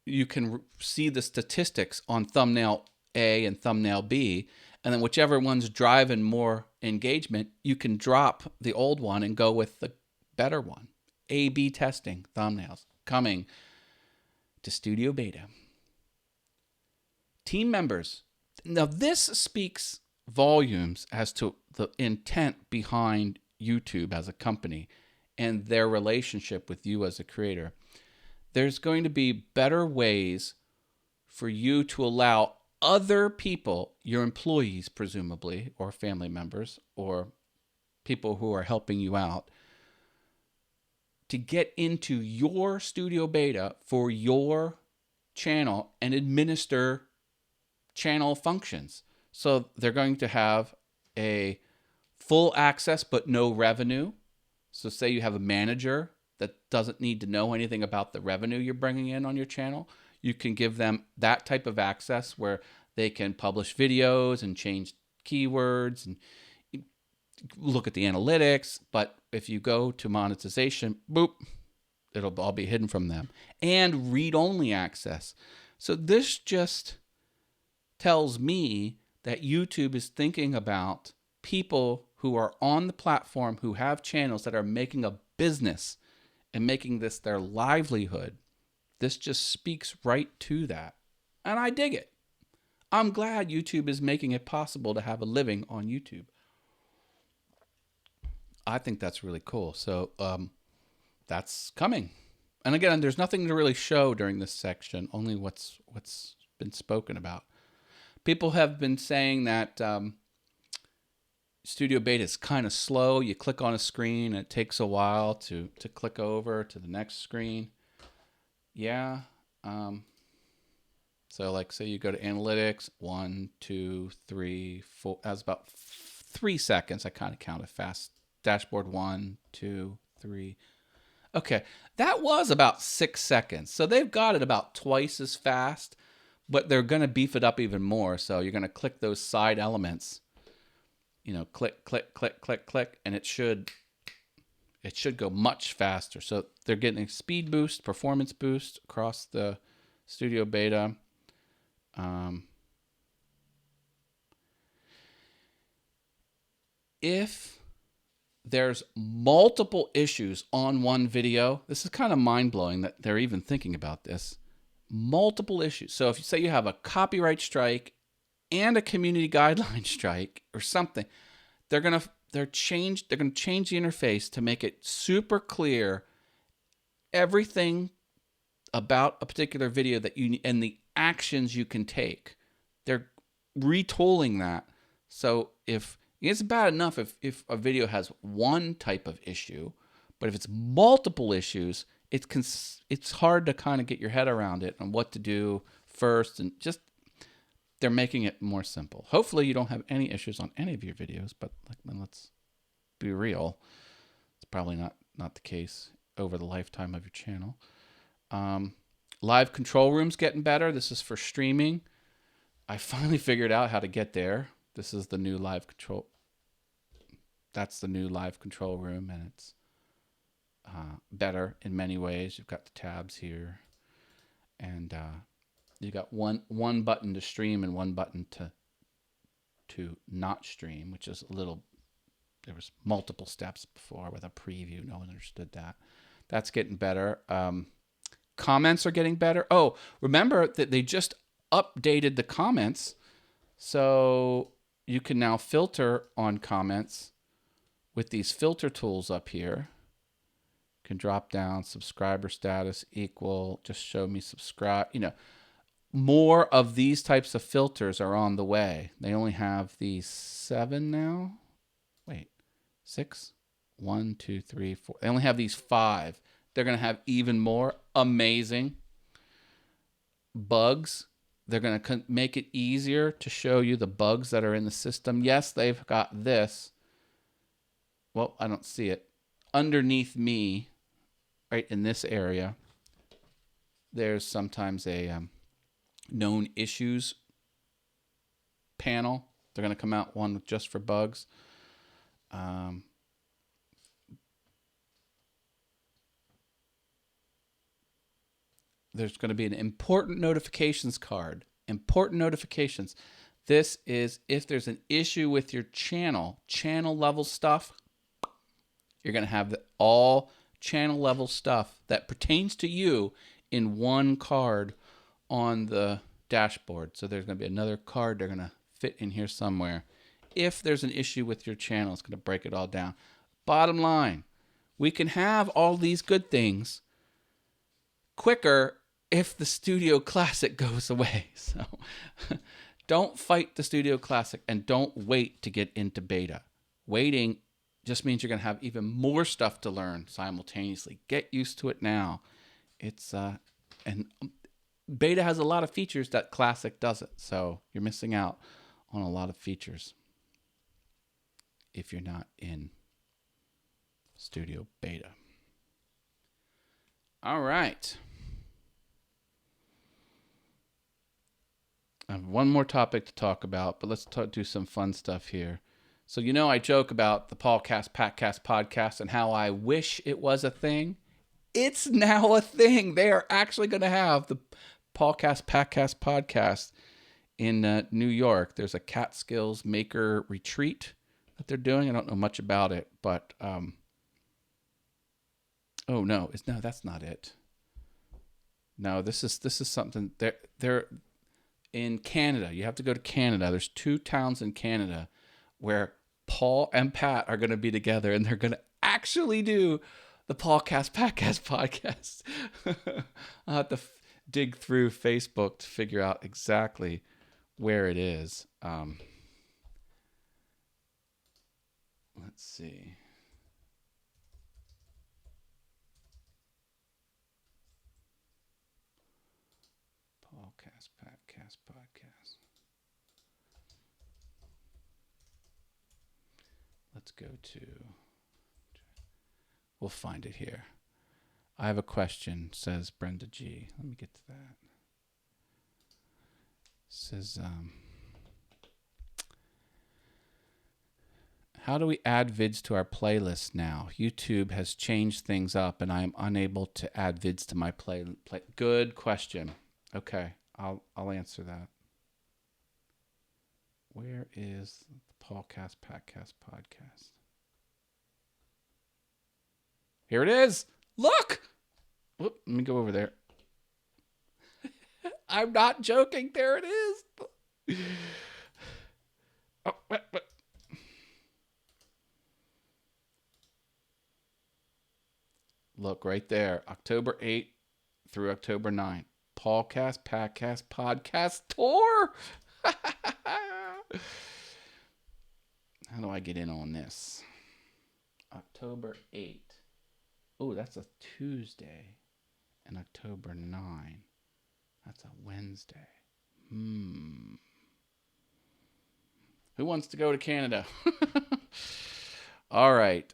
you can see the statistics on thumbnail A and thumbnail B, and then whichever one's driving more engagement, you can drop the old one and go with the better one. A/B testing thumbnails coming to Studio Beta. Team members. Now this speaks volumes as to the intent behind YouTube as a company and their relationship with you as a creator. There's going to be better ways for you to allow other people, your employees presumably, or family members, or people who are helping you out, to get into your Studio Beta for your channel and administer channel functions. So they're going to have a full access but no revenue. So say you have a manager that doesn't need to know anything about the revenue you're bringing in on your channel. You can give them that type of access where they can publish videos and change keywords and look at the analytics. But if you go to monetization, boop, it'll all be hidden from them. And read-only access. So this just tells me that YouTube is thinking about people who are on the platform who have channels that are making a business and making this their livelihood, this just speaks right to that. And I dig it. I'm glad YouTube is making it possible to have a living on YouTube. I think that's really cool. So that's coming. And again, there's nothing to really show during this section, only what's been spoken about. People have been saying that Studio Beta is kind of slow. You click on a screen, and it takes a while to click over to the next screen. Yeah. So like, say you go to analytics, 1, 2, 3, 4. That's about 3 seconds. I kind of counted fast. Dashboard 1, 2, 3. Okay, that was about 6 seconds. So they've got it about twice as fast, but they're going to beef it up even more. So you're going to click those side elements. Click, click, click, click, click, and it should go much faster. So they're getting a speed boost, performance boost across the Studio Beta. If there's multiple issues on one video, this is kind of mind-blowing that they're even thinking about this. Multiple issues. So if you say you have a copyright strike and a community guideline strike or something, they're going to change the interface to make it super clear everything about a particular video that you need and the actions you can take. They're retooling that. So it's bad enough if a video has one type of issue, but if it's multiple issues, it's hard to kind of get your head around it and what to do first, and just they're making it more simple. Hopefully you don't have any issues on any of your videos, but let's be real. It's probably not the case over the lifetime of your channel. Live control room's getting better. This is for streaming. I finally figured out how to get there. This is the new live control. That's the new live control room, and it's better in many ways. You've got the tabs here, and you got one button to stream and one button to not stream, which is there was multiple steps before with a preview. No one understood that. That's getting better. Comments are getting better. Oh, remember that they just updated the comments, so you can now filter on comments with these filter tools up here. You can drop down subscriber status equal, just show me subscribe. More of these types of filters are on the way. They only have these 7 now. Wait, 6? 1, 2, 3, 4. They only have these 5. They're going to have even more. Amazing. Bugs. They're going to make it easier to show you the bugs that are in the system. Yes, they've got this. Well, I don't see it. Underneath me, right in this area, there's sometimes a known issues panel. They're going to come out one just for bugs. There's going to be an important notifications card. Important notifications. This is if there's an issue with your channel level stuff. You're going to have all channel level stuff that pertains to you in one card on the dashboard. So there's going to be another card they're going to fit in here somewhere. If there's an issue with your channel, it's going to break it all down. Bottom line, we can have all these good things quicker if the Studio Classic goes away. So don't fight the Studio Classic and don't wait to get into beta. Waiting just means you're going to have even more stuff to learn simultaneously. Get used to it now. And beta has a lot of features that Classic doesn't. So you're missing out on a lot of features if you're not in Studio Beta. All right. I have one more topic to talk about, but let's do some fun stuff here. So, I joke about the Paulcast, Patcast podcast and how I wish it was a thing. It's now a thing. They are actually going to have the Paulcast, Patcast podcast in New York. There's a Catskills Maker Retreat that they're doing. I don't know much about it, but Oh no, no, that's not it. No, this is something. They're in Canada. You have to go to Canada. There's 2 towns in Canada where Paul and Pat are going to be together, and they're going to actually do the Paulcast podcast. I'll have to dig through Facebook to figure out exactly where it is. Let's see. Paulcast podcast. Let's go to. We'll find it here. I have a question, says Brenda G. Let me get to that. Says, how do we add vids to our playlist now? YouTube has changed things up, and I am unable to add vids to my play. Good question. Okay, I'll answer that. Where is the Paulcast podcast? Here it is. Look. Whoop, let me go over there. I'm not joking. There it is. Oh, what? Look right there. October 8th through October 9th. Paulcast podcast tour. How do I get in on this? October 8th. Oh, that's a Tuesday. And October 9. That's a Wednesday. Who wants to go to Canada? All right.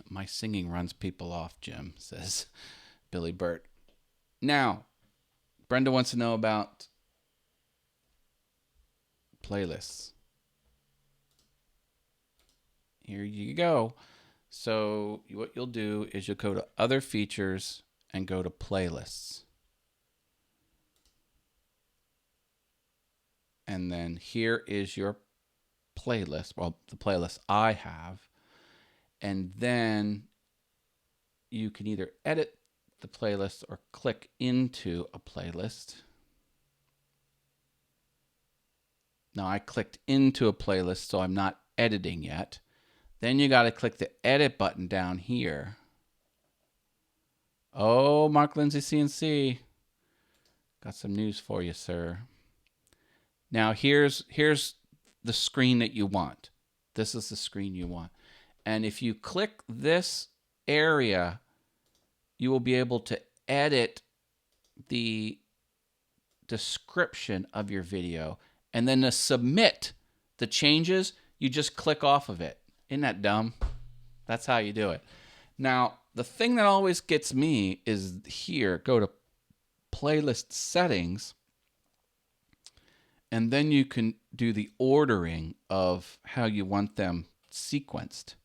My singing runs people off, Jim, says Billy Burt. Now, Brenda wants to know about playlists. Here you go. So what you'll do is you'll go to other features and go to playlists. And then here is your playlist. Well, the playlist I have. And then you can either edit the playlist or click into a playlist. Now I clicked into a playlist, so I'm not editing yet. Then you got to click the edit button down here. Oh, Mark Lindsay CNC. Got some news for you, sir. Now here's the screen that you want. This is the screen you want. And if you click this area, you will be able to edit the description of your video. And then to submit the changes, you just click off of it. Isn't that dumb? That's how you do it. Now, the thing that always gets me is here. Go to playlist settings. And then you can do the ordering of how you want them sequenced.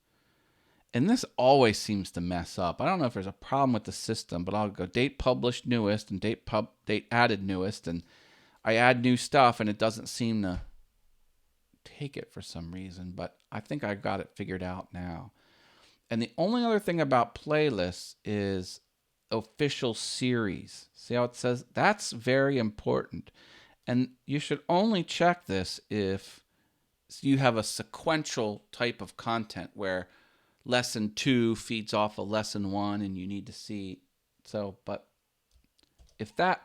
And this always seems to mess up. I don't know if there's a problem with the system, but I'll go date published newest and date added newest, and I add new stuff and it doesn't seem to take it for some reason, but I think I got it figured out now. And the only other thing about playlists is official series. See how it says? That's very important. And you should only check this if you have a sequential type of content where lesson 2 feeds off of lesson 1 and you need to see. So, but if that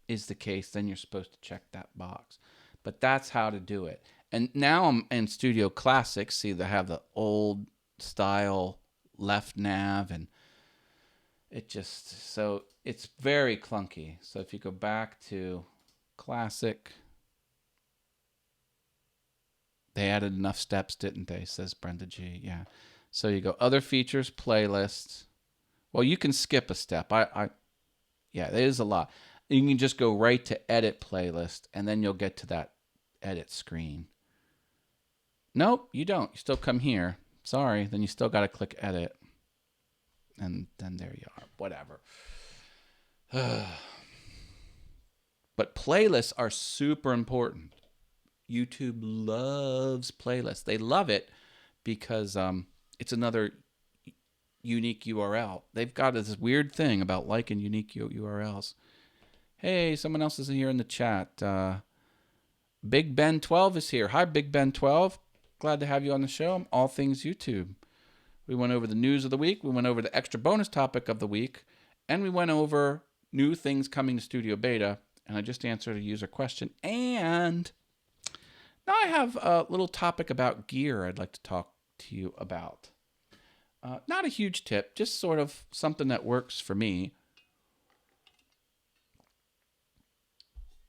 is the case, then you're supposed to check that box. But that's how to do it. And now I'm in Studio Classic. See, they have the old style left nav, and it just, so it's very clunky. So if you go back to Classic, they added enough steps, didn't they? Says Brenda G. Yeah. So you go other features, playlists. Well, you can skip a step. Yeah, there is a lot. You can just go right to edit playlist, and then you'll get to that edit screen. Nope, you don't. You still come here. Sorry, then you still got to click edit. And then there you are. Whatever. But playlists are super important. YouTube loves playlists. They love it because it's another unique URL. They've got this weird thing about liking unique URLs. Hey, someone else is here in the chat. Big Ben 12 is here. Hi, Big Ben 12. Glad to have you on the show. I'm All Things YouTube. We went over the news of the week. We went over the extra bonus topic of the week. And we went over new things coming to Studio Beta. And I just answered a user question. And now I have a little topic about gear I'd like to talk to you about. Not a huge tip, just sort of something that works for me.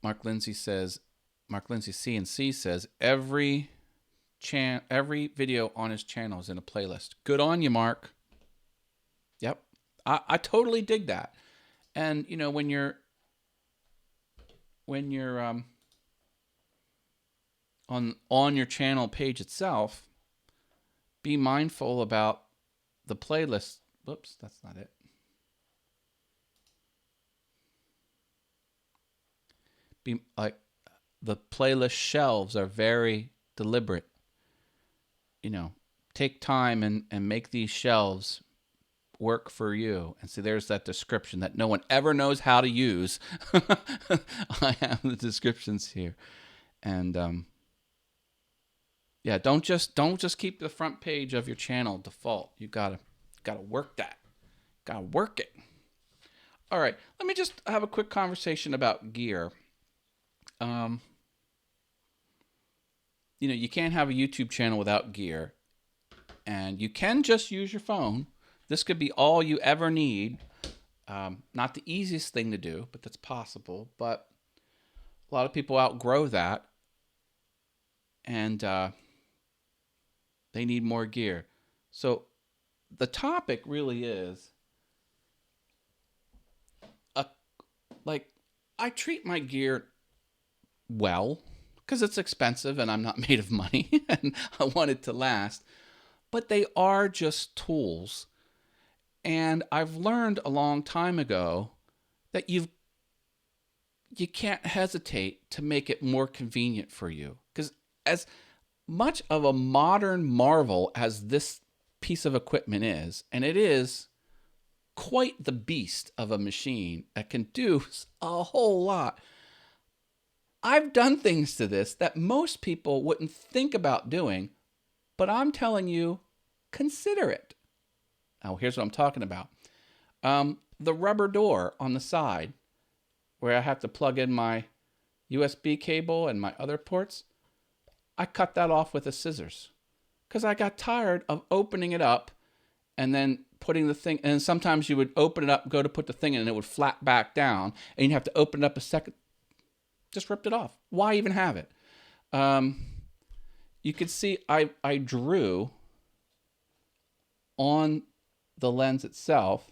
Mark Lindsay CNC says every video on his channel is in a playlist. Good on you, Mark. Yep, I totally dig that. And you know, when you're on your channel page itself, be mindful about the playlist. Whoops, that's not it. Be like, the playlist shelves are very deliberate. You know, take time and make these shelves work for you. And so there's that description that no one ever knows how to use. I have the descriptions here. And yeah, don't just keep the front page of your channel default. You gotta work that. Gotta work it. All right, let me just have a quick conversation about gear. You know, you can't have a YouTube channel without gear, and you can just use your phone. This could be all you ever need. Not the easiest thing to do, but that's possible. But a lot of people outgrow that, and they need more gear. So the topic really is, like, I treat my gear well, because it's expensive and I'm not made of money and I want it to last. But they are just tools. And I've learned a long time ago that you can't hesitate to make it more convenient for you. Because as much of a modern marvel as this piece of equipment is, and it is quite the beast of a machine that can do a whole lot, I've done things to this that most people wouldn't think about doing, but I'm telling you, consider it. Now, here's what I'm talking about. The rubber door on the side, where I have to plug in my USB cable and my other ports, I cut that off with a scissors because I got tired of opening it up and then putting the thing, and sometimes you would open it up, go to put the thing in, and it would flat back down, and you'd have to open it up a second. Just ripped it off. Why even have it? You could see I drew on the lens itself.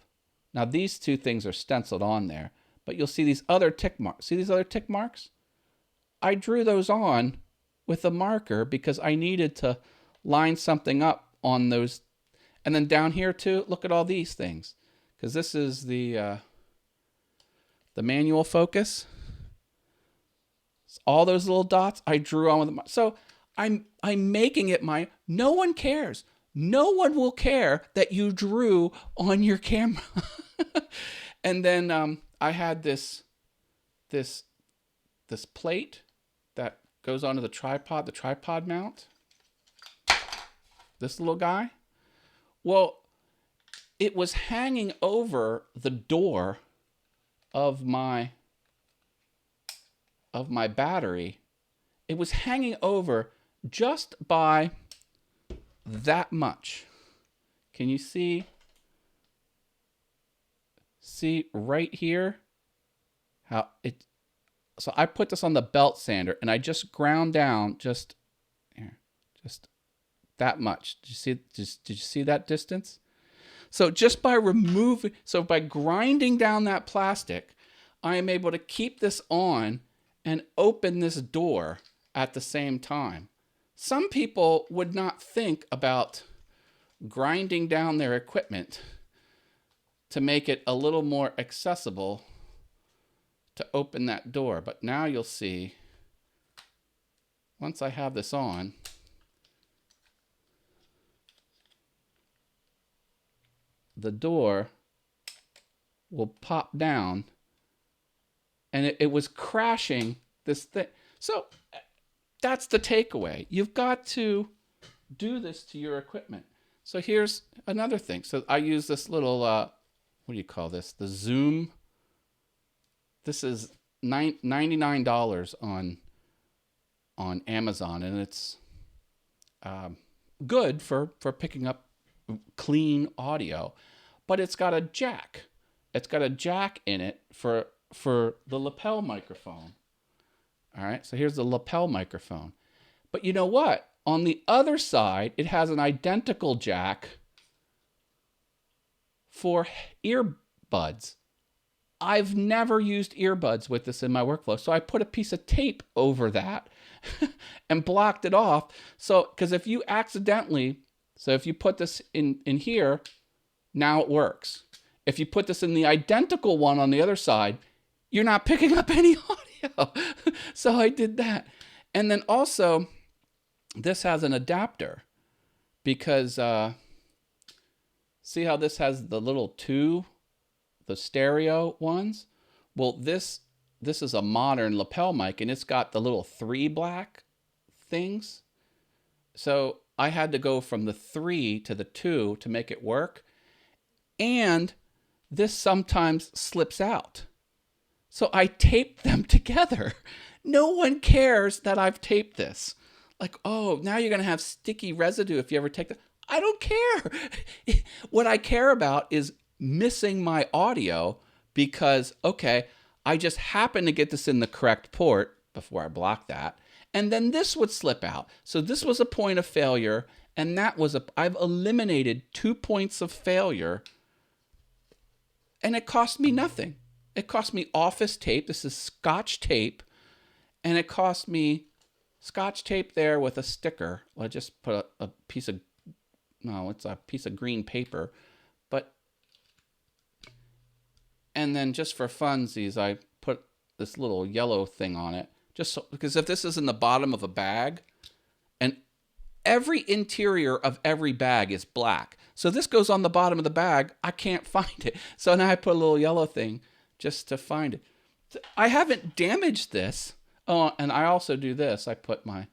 Now these two things are stenciled on there, but you'll see these other tick marks. See these other tick marks? I drew those on with a marker because I needed to line something up on those. And then down here too, look at all these things. Because this is the manual focus. All those little dots I drew on with them. So I'm making it my, no one cares. No one will care that you drew on your camera. And then I had this plate that goes onto the tripod mount. This little guy. Well, it was hanging over the door of my battery. It was hanging over just by that much. Can you see right here how it, so I put this on the belt sander and I just ground down just that much. Did you see that distance? So just by by grinding down that plastic, I am able to keep this on and open this door at the same time. Some people would not think about grinding down their equipment to make it a little more accessible to open that door. But now you'll see, once I have this on, the door will pop down, and it was crashing this thing. So that's the takeaway. You've got to do this to your equipment. So here's another thing. So I use this little, what do you call this? The Zoom. This is $99 on Amazon, and it's good for picking up clean audio, but it's got a jack. It's got a jack in it for the lapel microphone. All right, so here's the lapel microphone. But you know what? On the other side, it has an identical jack for earbuds. I've never used earbuds with this in my workflow, so I put a piece of tape over that and blocked it off. So, because if you accidentally, so if you put this in here, now it works. If you put this in the identical one on the other side, you're not picking up any audio. So I did that. And then also, this has an adapter because see how this has the little two, the stereo ones? Well, this is a modern lapel mic, and it's got the little 3 black things. So I had to go from the 3 to the 2 to make it work. And this sometimes slips out. So I taped them together. No one cares that I've taped this. Like, oh, now you're going to have sticky residue if you ever take that. I don't care. What I care about is missing my audio because, okay, I just happen to get this in the correct port before I block that. And then this would slip out. So this was a point of failure. And that was I've eliminated 2 points of failure. And it cost me nothing. It cost me office tape. This is Scotch tape. And it cost me Scotch tape there with a sticker. Well, I just put a piece of, no, it's a piece of green paper. But, and then just for funsies, I put this little yellow thing on it. Just so, because if this is in the bottom of a bag, and every interior of every bag is black. So this goes on the bottom of the bag. I can't find it. So now I put a little yellow thing just to find it. I haven't damaged this. Oh, and I also do this. I put my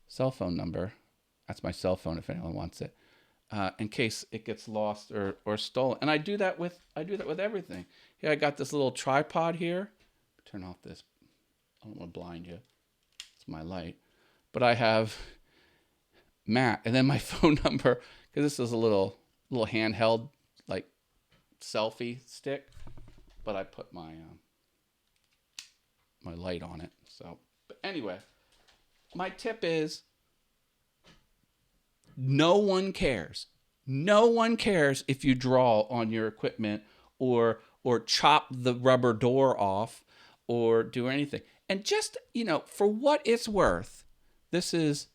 cell phone number. That's my cell phone if anyone wants it, in case it gets lost or stolen. And I do that with everything. Here I got this little tripod here. Turn off this. I don't want to blind you. It's my light. But I have Matt, and then my phone number, because this is a little handheld like selfie stick. But I put my my light on it. So, but anyway, my tip is no one cares. No one cares if you draw on your equipment or chop the rubber door off or do anything. And just, for what it's worth, this is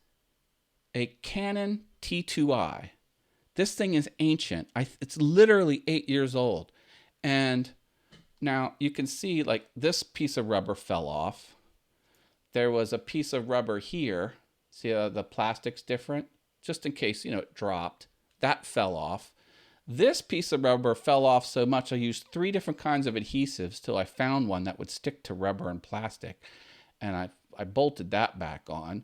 a Canon T2i. This thing is ancient. It's literally 8 years old. And now you can see like this piece of rubber fell off. There was a piece of rubber here. See how the plastic's different? Just in case, it dropped. That fell off. This piece of rubber fell off so much I used 3 different kinds of adhesives till I found one that would stick to rubber and plastic. And I bolted that back on.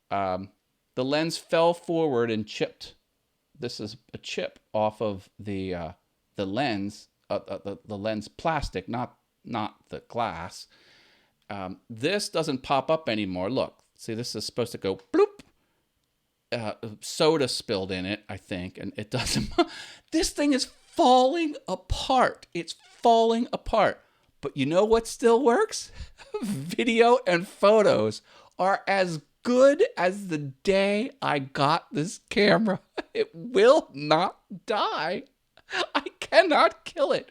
The lens fell forward and chipped. This is a chip off of the lens. The lens plastic, not the glass. This doesn't pop up anymore. Look, see, this is supposed to go bloop. Soda spilled in it, I think, and it doesn't. This thing is falling apart. It's falling apart. But you know what still works? Video and photos are as good as the day I got this camera. It will not die. I cannot kill it.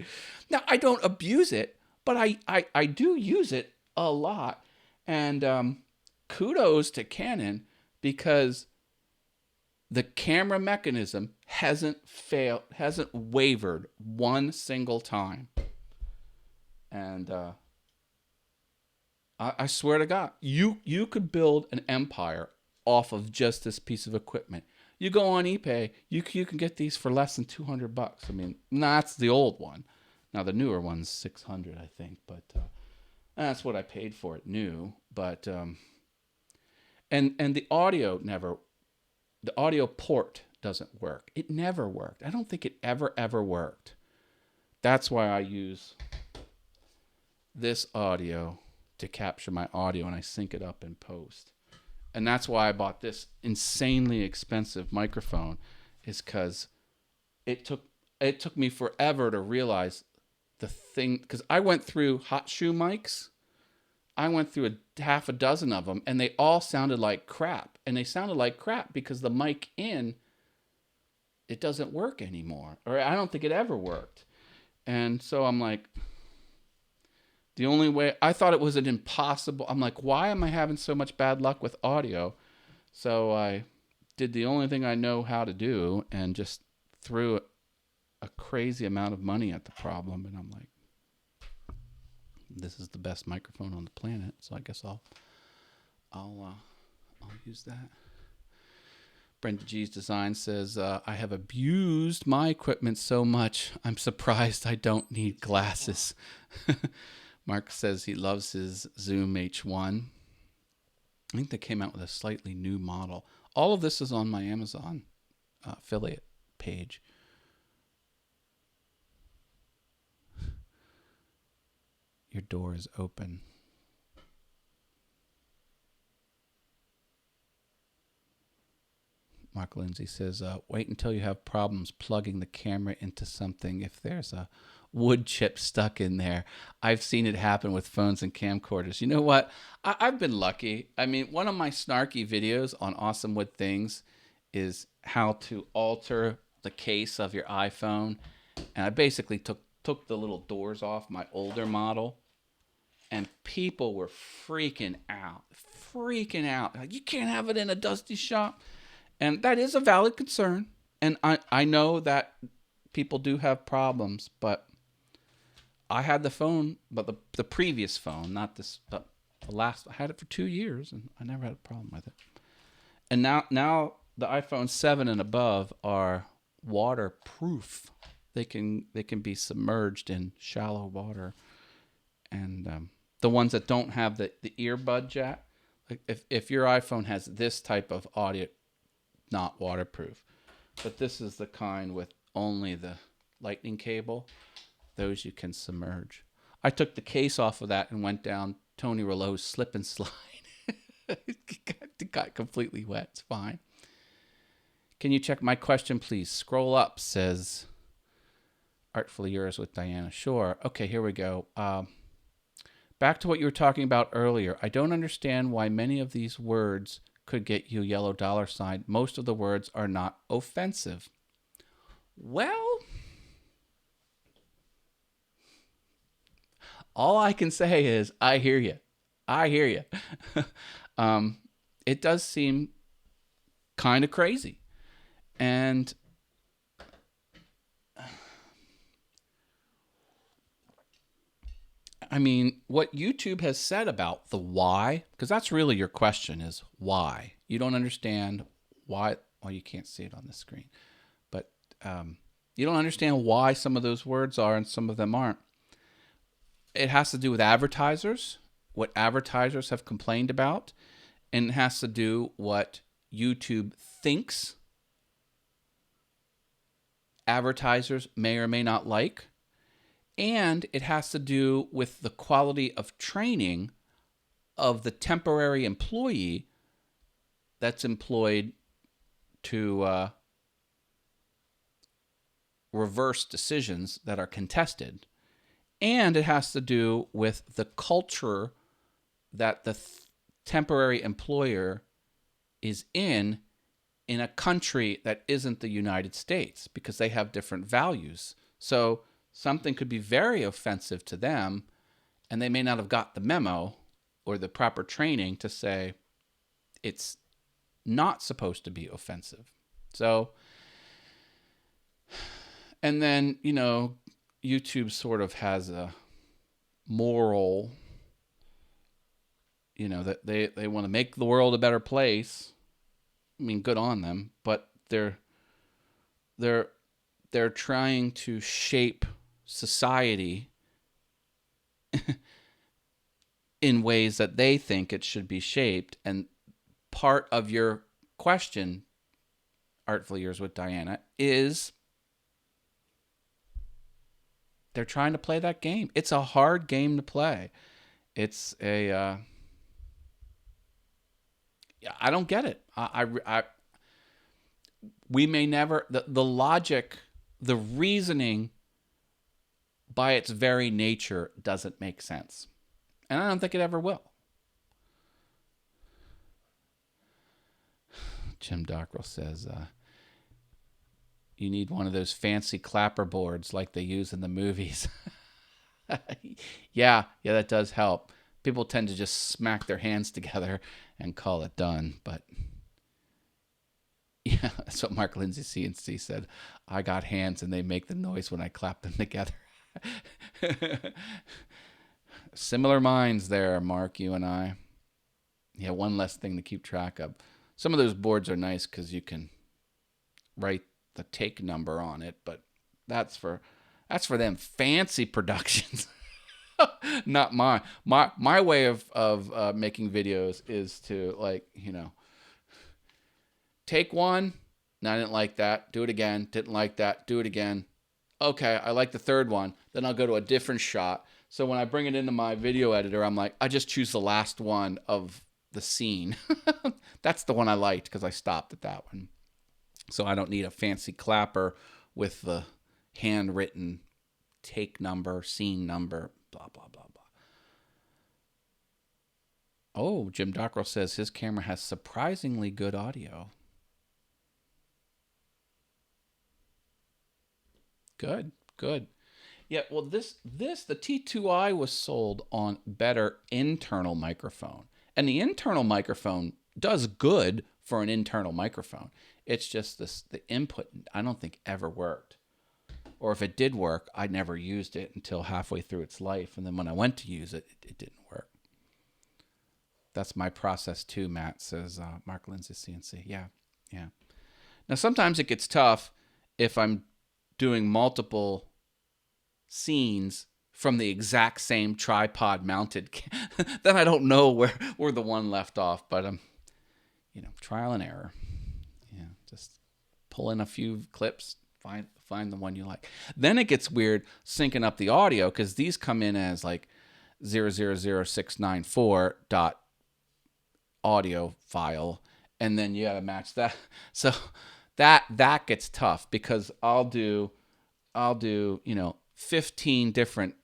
Now, I don't abuse it, but I do use it a lot. And kudos to Canon because the camera mechanism hasn't wavered one single time. And I swear to God, you could build an empire off of just this piece of equipment. You go on eBay, you can get these for less than $200. I mean, that's the old one. Now the newer one's $600, I think, but that's what I paid for it new. But and the audio port doesn't work. It never worked. I don't think it ever worked. That's why I use this audio to capture my audio, and I sync it up in post. And that's why I bought this insanely expensive microphone, is because it took me forever to realize the thing, because I went through hot shoe mics. I went through half a dozen of them, and they all sounded like crap. And they sounded like crap because the mic in, it doesn't work anymore. Or I don't think it ever worked. And so I'm like, the only way, I thought it was an impossible, I'm like, why am I having so much bad luck with audio? So I did the only thing I know how to do and just threw a crazy amount of money at the problem. And I'm like, this is the best microphone on the planet, so I guess I'll use that. Brenda G's Design says, I have abused my equipment so much, I'm surprised I don't need glasses. Mark says he loves his Zoom H1. I think they came out with a slightly new model. All of this is on my Amazon affiliate page. Your door is open. Mark Lindsay says, wait until you have problems plugging the camera into something if there's a wood chip stuck in there. I've seen it happen with phones and camcorders. You know what? I've been lucky. I mean, one of my snarky videos on Awesome Wood Things is how to alter the case of your iPhone. And I basically took the little doors off my older model. And people were freaking out. Like, you can't have it in a dusty shop. And that is a valid concern. And I know that people do have problems, but I had the phone, but the previous phone, not this, but the last, I had it for 2 years and I never had a problem with it. And now the iPhone 7 and above are waterproof. They can be submerged in shallow water. And the ones that don't have the earbud jack, like if your iPhone has this type of audio, not waterproof. But this is the kind with only the lightning cable. Those you can submerge. I took the case off of that and went down Tony Rouleau's slip and slide. It got completely wet. It's fine. Can you check my question, please? Scroll up, says Artfully Yours with Diana. Sure. Okay, here we go. Back to what you were talking about earlier. I don't understand why many of these words could get you yellow $sign. Most of the words are not offensive. Well, all I can say is, I hear you. It does seem kind of crazy. And I mean, what YouTube has said about the why, because that's really your question, is why. You don't understand why. Well, you can't see it on the screen. But you don't understand why some of those words are and some of them aren't. It has to do with advertisers, what advertisers have complained about, and it has to do what YouTube thinks advertisers may or may not like. And it has to do with the quality of training of the temporary employee that's employed to reverse decisions that are contested. And it has to do with the culture that the temporary employer is in a country that isn't the United States, because they have different values. So something could be very offensive to them, and they may not have got the memo or the proper training to say it's not supposed to be offensive. So, and then, you know, YouTube sort of has a moral, you know, that they want to make the world a better place. I mean, good on them, but they're they're trying to shape society in ways that they think it should be shaped. And part of your question, Artful Years with Diana, is they're trying to play that game. It's a hard game to play. It's a I don't get it. We may never, the logic, the reasoning by its very nature doesn't make sense. And I don't think it ever will. Jim Dockrell says, you need one of those fancy clapper boards like they use in the movies. Yeah, that does help. People tend to just smack their hands together and call it done. But yeah, that's what Mark Lindsay CNC said. I got hands and they make the noise when I clap them together. Similar minds there, Mark, you and I. Yeah, one less thing to keep track of. Some of those boards are nice because you can write the take number on it, but that's for them fancy productions. Not mine. My way of making videos is to, like, take one. No, I didn't like that. Do it again. Didn't like that. Do it again. Okay, I like the third one. Then I'll go to a different shot. So when I bring it into my video editor, I'm like, I just choose the last one of the scene. That's the one I liked because I stopped at that one. So I don't need a fancy clapper with the handwritten take number, scene number, blah, blah, blah, blah. Oh, Jim Dockrell says his camera has surprisingly good audio. Good. Yeah, well, the T2i was sold on better internal microphone. And the internal microphone does good for an internal microphone. It's just the input, I don't think ever worked. Or if it did work, I never used it until halfway through its life. And then when I went to use it, it didn't work. That's my process too, Matt, says Mark Lindsay CNC. Yeah. Now, sometimes it gets tough if I'm doing multiple scenes from the exact same tripod mounted. Then I don't know where the one left off, but trial and error. Yeah, just pull in a few clips, find the one you like. Then it gets weird syncing up the audio because these come in as like 000694 dot audio file, and then you got to match that. So that gets tough because I'll do 15 different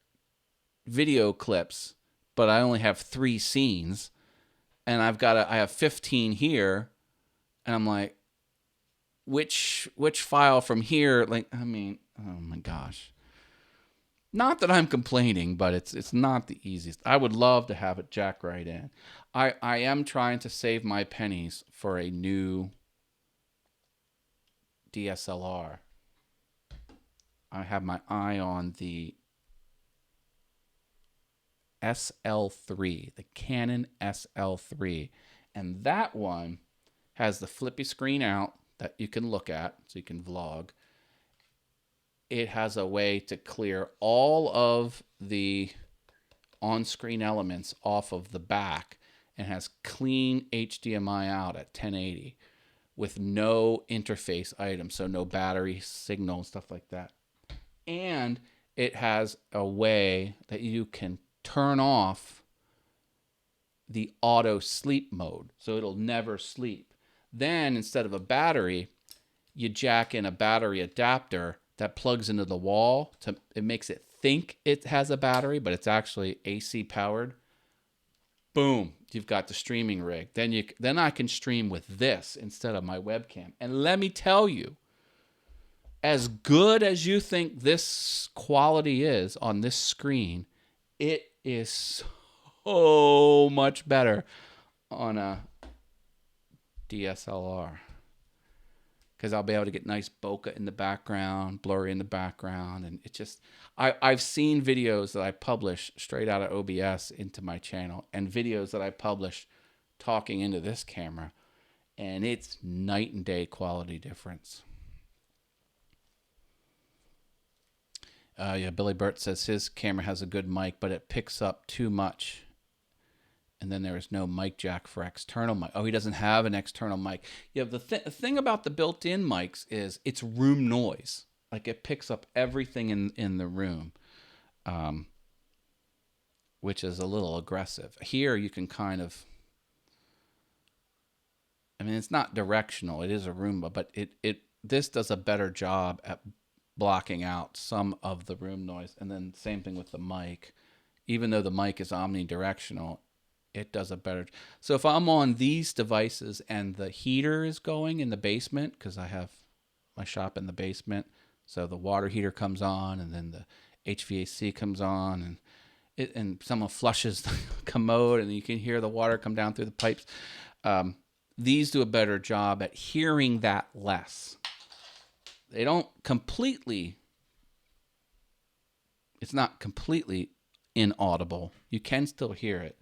video clips, but I only have 3 scenes, and I have 15 here, and I'm like, which file from here? Like, I mean, oh my gosh. Not that I'm complaining, but it's not the easiest. I would love to have it jack right in. I am trying to save my pennies for a new DSLR. I have my eye on the SL3, the Canon SL3. And that one has the flippy screen out that you can look at, so you can vlog. It has a way to clear all of the on-screen elements off of the back and has clean HDMI out at 1080 with no interface items, so no battery signal, stuff like that. And it has a way that you can turn off the auto sleep mode, so it'll never sleep. Then instead of a battery, you jack in a battery adapter that plugs into the wall. It makes it think it has a battery, but it's actually AC powered. Boom, you've got the streaming rig. Then I can stream with this instead of my webcam. And let me tell you, as good as you think this quality is on this screen, it is so much better on a DSLR. Because I'll be able to get nice bokeh in the background, blurry in the background. And it just, I've seen videos that I publish straight out of OBS into my channel and videos that I publish talking into this camera. and it's night and day quality difference. Yeah, Billy Burt says his camera has a good mic, but it picks up too much. And then there is no mic jack for external mic. Oh, he doesn't have an external mic. Yeah, the thing about the built-in mics is it's room noise. Like it picks up everything in the room, which is a little aggressive. Here you can kind of, I mean, it's not directional. It is a Roomba, but this does a better job at blocking out some of the room noise. And then same thing with the mic. Even though the mic is omnidirectional, it does a better. So if I'm on these devices and the heater is going in the basement, because I have my shop in the basement, so the water heater comes on and then the HVAC comes on, and someone flushes the commode and you can hear the water come down through the pipes. These do a better job at hearing that less. They don't completely, it's not completely inaudible. You can still hear it.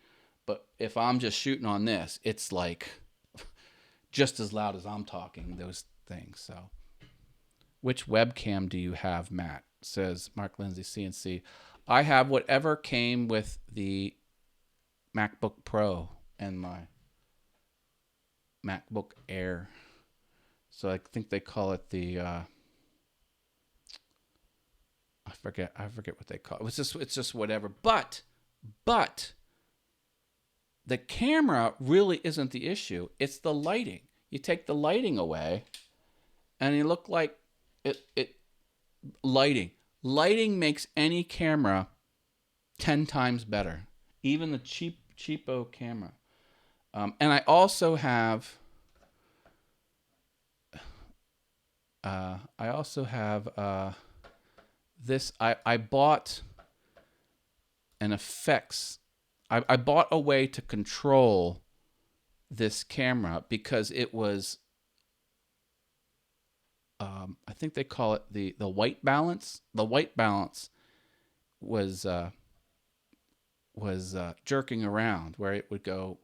But if I'm just shooting on this, it's like just as loud as I'm talking, those things. So, which webcam do you have, Matt? Says Mark Lindsay CNC. I have whatever came with the MacBook Pro and my MacBook Air. So I think they call it the I forget what they call it. It's just whatever. But the camera really isn't the issue. It's the lighting. You take the lighting away, and you look like it. Lighting makes any camera 10 times better, even the cheapo camera. And I also have. This. I bought an effects. I bought a way to control this camera because it was, I think they call it the white balance. The white balance was jerking around where it would go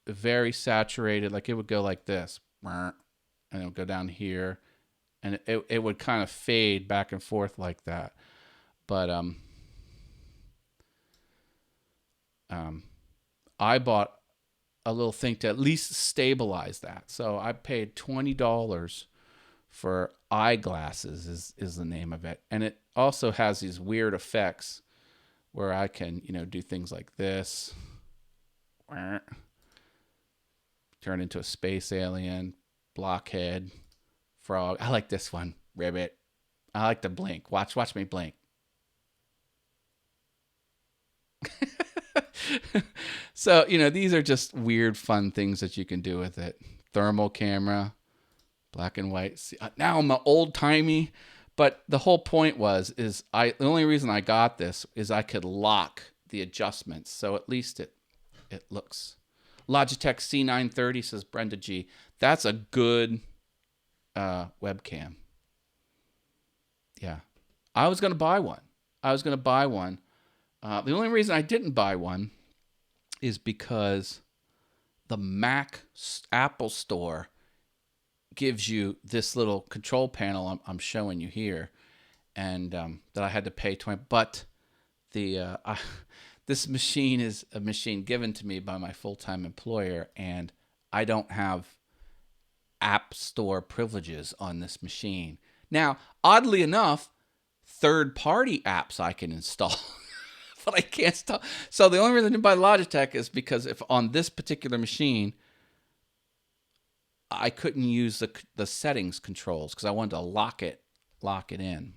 very saturated, like it would go like this, and it would go down here, and it would kind of fade back and forth like that. But I bought a little thing to at least stabilize that. So I paid $20 for eyeglasses is the name of it. And it also has these weird effects where I can, do things like this. Turn into a space alien, blockhead, frog. I like this one, ribbit. I like to blink. Watch me blink. So, these are just weird, fun things that you can do with it. Thermal camera, black and white. See, now I'm old timey, but the whole point the only reason I got this is I could lock the adjustments. So at least it looks. Logitech C930 says Brenda G. That's a good webcam. Yeah. I was going to buy one. The only reason I didn't buy one is because the Apple Store gives you this little control panel I'm showing you here, and that I had to pay $20. But this machine is a machine given to me by my full-time employer, and I don't have App Store privileges on this machine. Now, oddly enough, third-party apps I can install. But I can't stop. So the only reason I didn't buy Logitech is because if on this particular machine, I couldn't use the settings controls because I wanted to lock it in.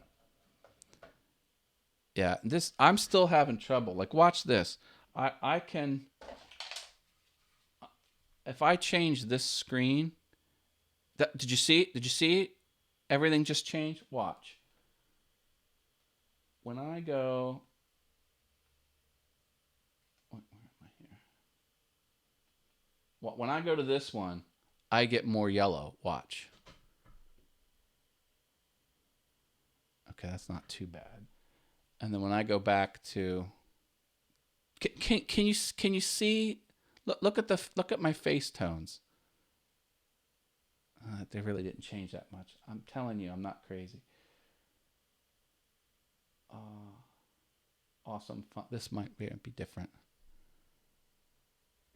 Yeah, I'm still having trouble. Like, watch this. I can, if I change this screen, did you see it? Did you see it? Everything just changed. Watch. When I go. When I go to this one, I get more yellow. Watch. Okay, that's not too bad. And then when I go back to, can you see? Look at my face tones. They really didn't change that much. I'm telling you, I'm not crazy. Awesome fun. This might be different.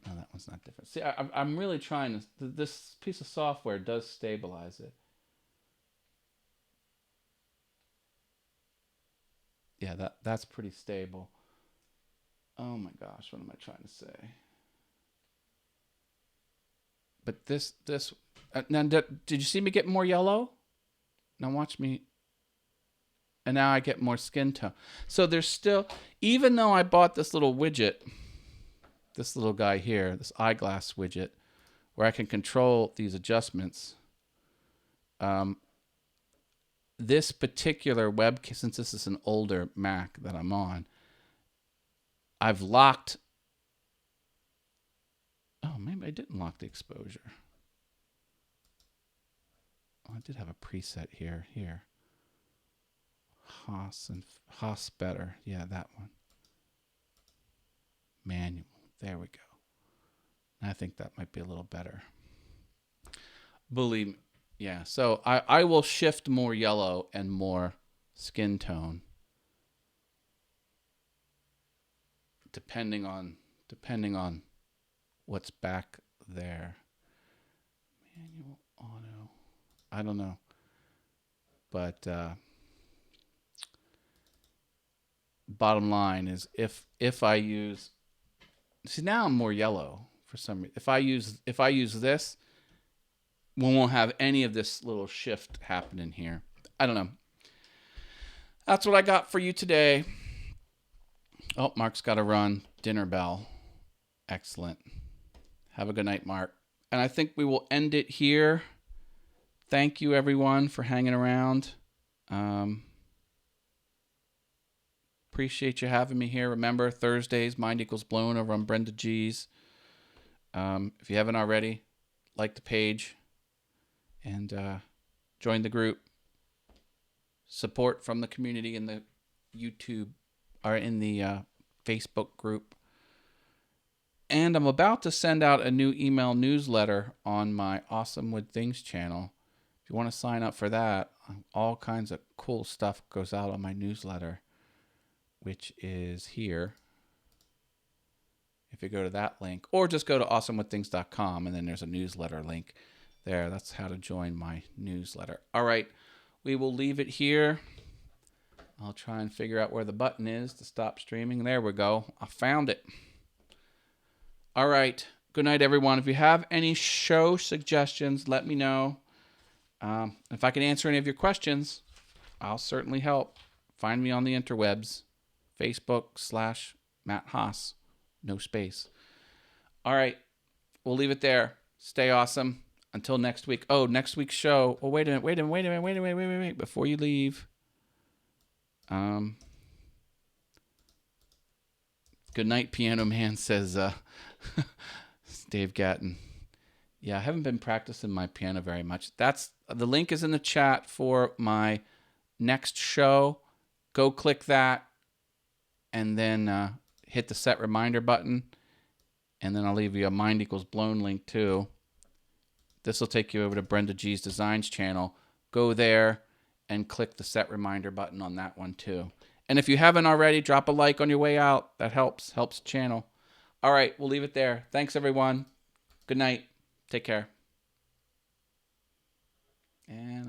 No, that one's not different. See, I'm really trying to. This piece of software does stabilize it. Yeah, that's pretty stable. Oh my gosh, what am I trying to say? But this now did you see me get more yellow? Now watch me. And now I get more skin tone. So there's still, even though I bought this little widget, this little guy here, this eyeglass widget, where I can control these adjustments. This particular web, since this is an older Mac that I'm on, I've locked. Oh, maybe I didn't lock the exposure. Oh, I did have a preset here. Haas better. Yeah, that one. Manual. There we go. I think that might be a little better. Believe me. Yeah, so I will shift more yellow and more skin tone depending on what's back there. Manual, auto. I don't know. But bottom line is if I use, see, now I'm more yellow for some reason. If I use this, we won't have any of this little shift happening here. I don't know. That's what I got for you today. Oh, Mark's got to run. Dinner bell. Excellent. Have a good night, Mark. And I think we will end it here. Thank you, everyone, for hanging around. Appreciate you having me here. Remember, Thursdays, Mind Equals Blown over on Brenda G's. If you haven't already, like the page and join the group. Support from the community in the YouTube or in the Facebook group. And I'm about to send out a new email newsletter on my Awesome Wood Things channel. If you want to sign up for that, all kinds of cool stuff goes out on my newsletter, which is here. If you go to that link, or just go to awesomewoodthings.com, and then there's a newsletter link there. That's how to join my newsletter. All right, we will leave it here. I'll try and figure out where the button is to stop streaming. There we go. I found it. All right. Good night, everyone. If you have any show suggestions, let me know. If I can answer any of your questions, I'll certainly help. Find me on the interwebs. Facebook/Matt Haas. No space. All right. We'll leave it there. Stay awesome. Until next week. Oh, next week's show. Oh, wait a minute. Before you leave. Good night, Piano Man, says Dave Gatton. Yeah, I haven't been practicing my piano very much. The link is in the chat for my next show. Go click that and then hit the set reminder button. And then I'll leave you a Mind Equals Blown link too. This will take you over to Brenda G's Designs channel. Go there and click the set reminder button on that one too. And if you haven't already, drop a like on your way out. That helps the channel. All right, we'll leave it there. Thanks, everyone. Good night. Take care. And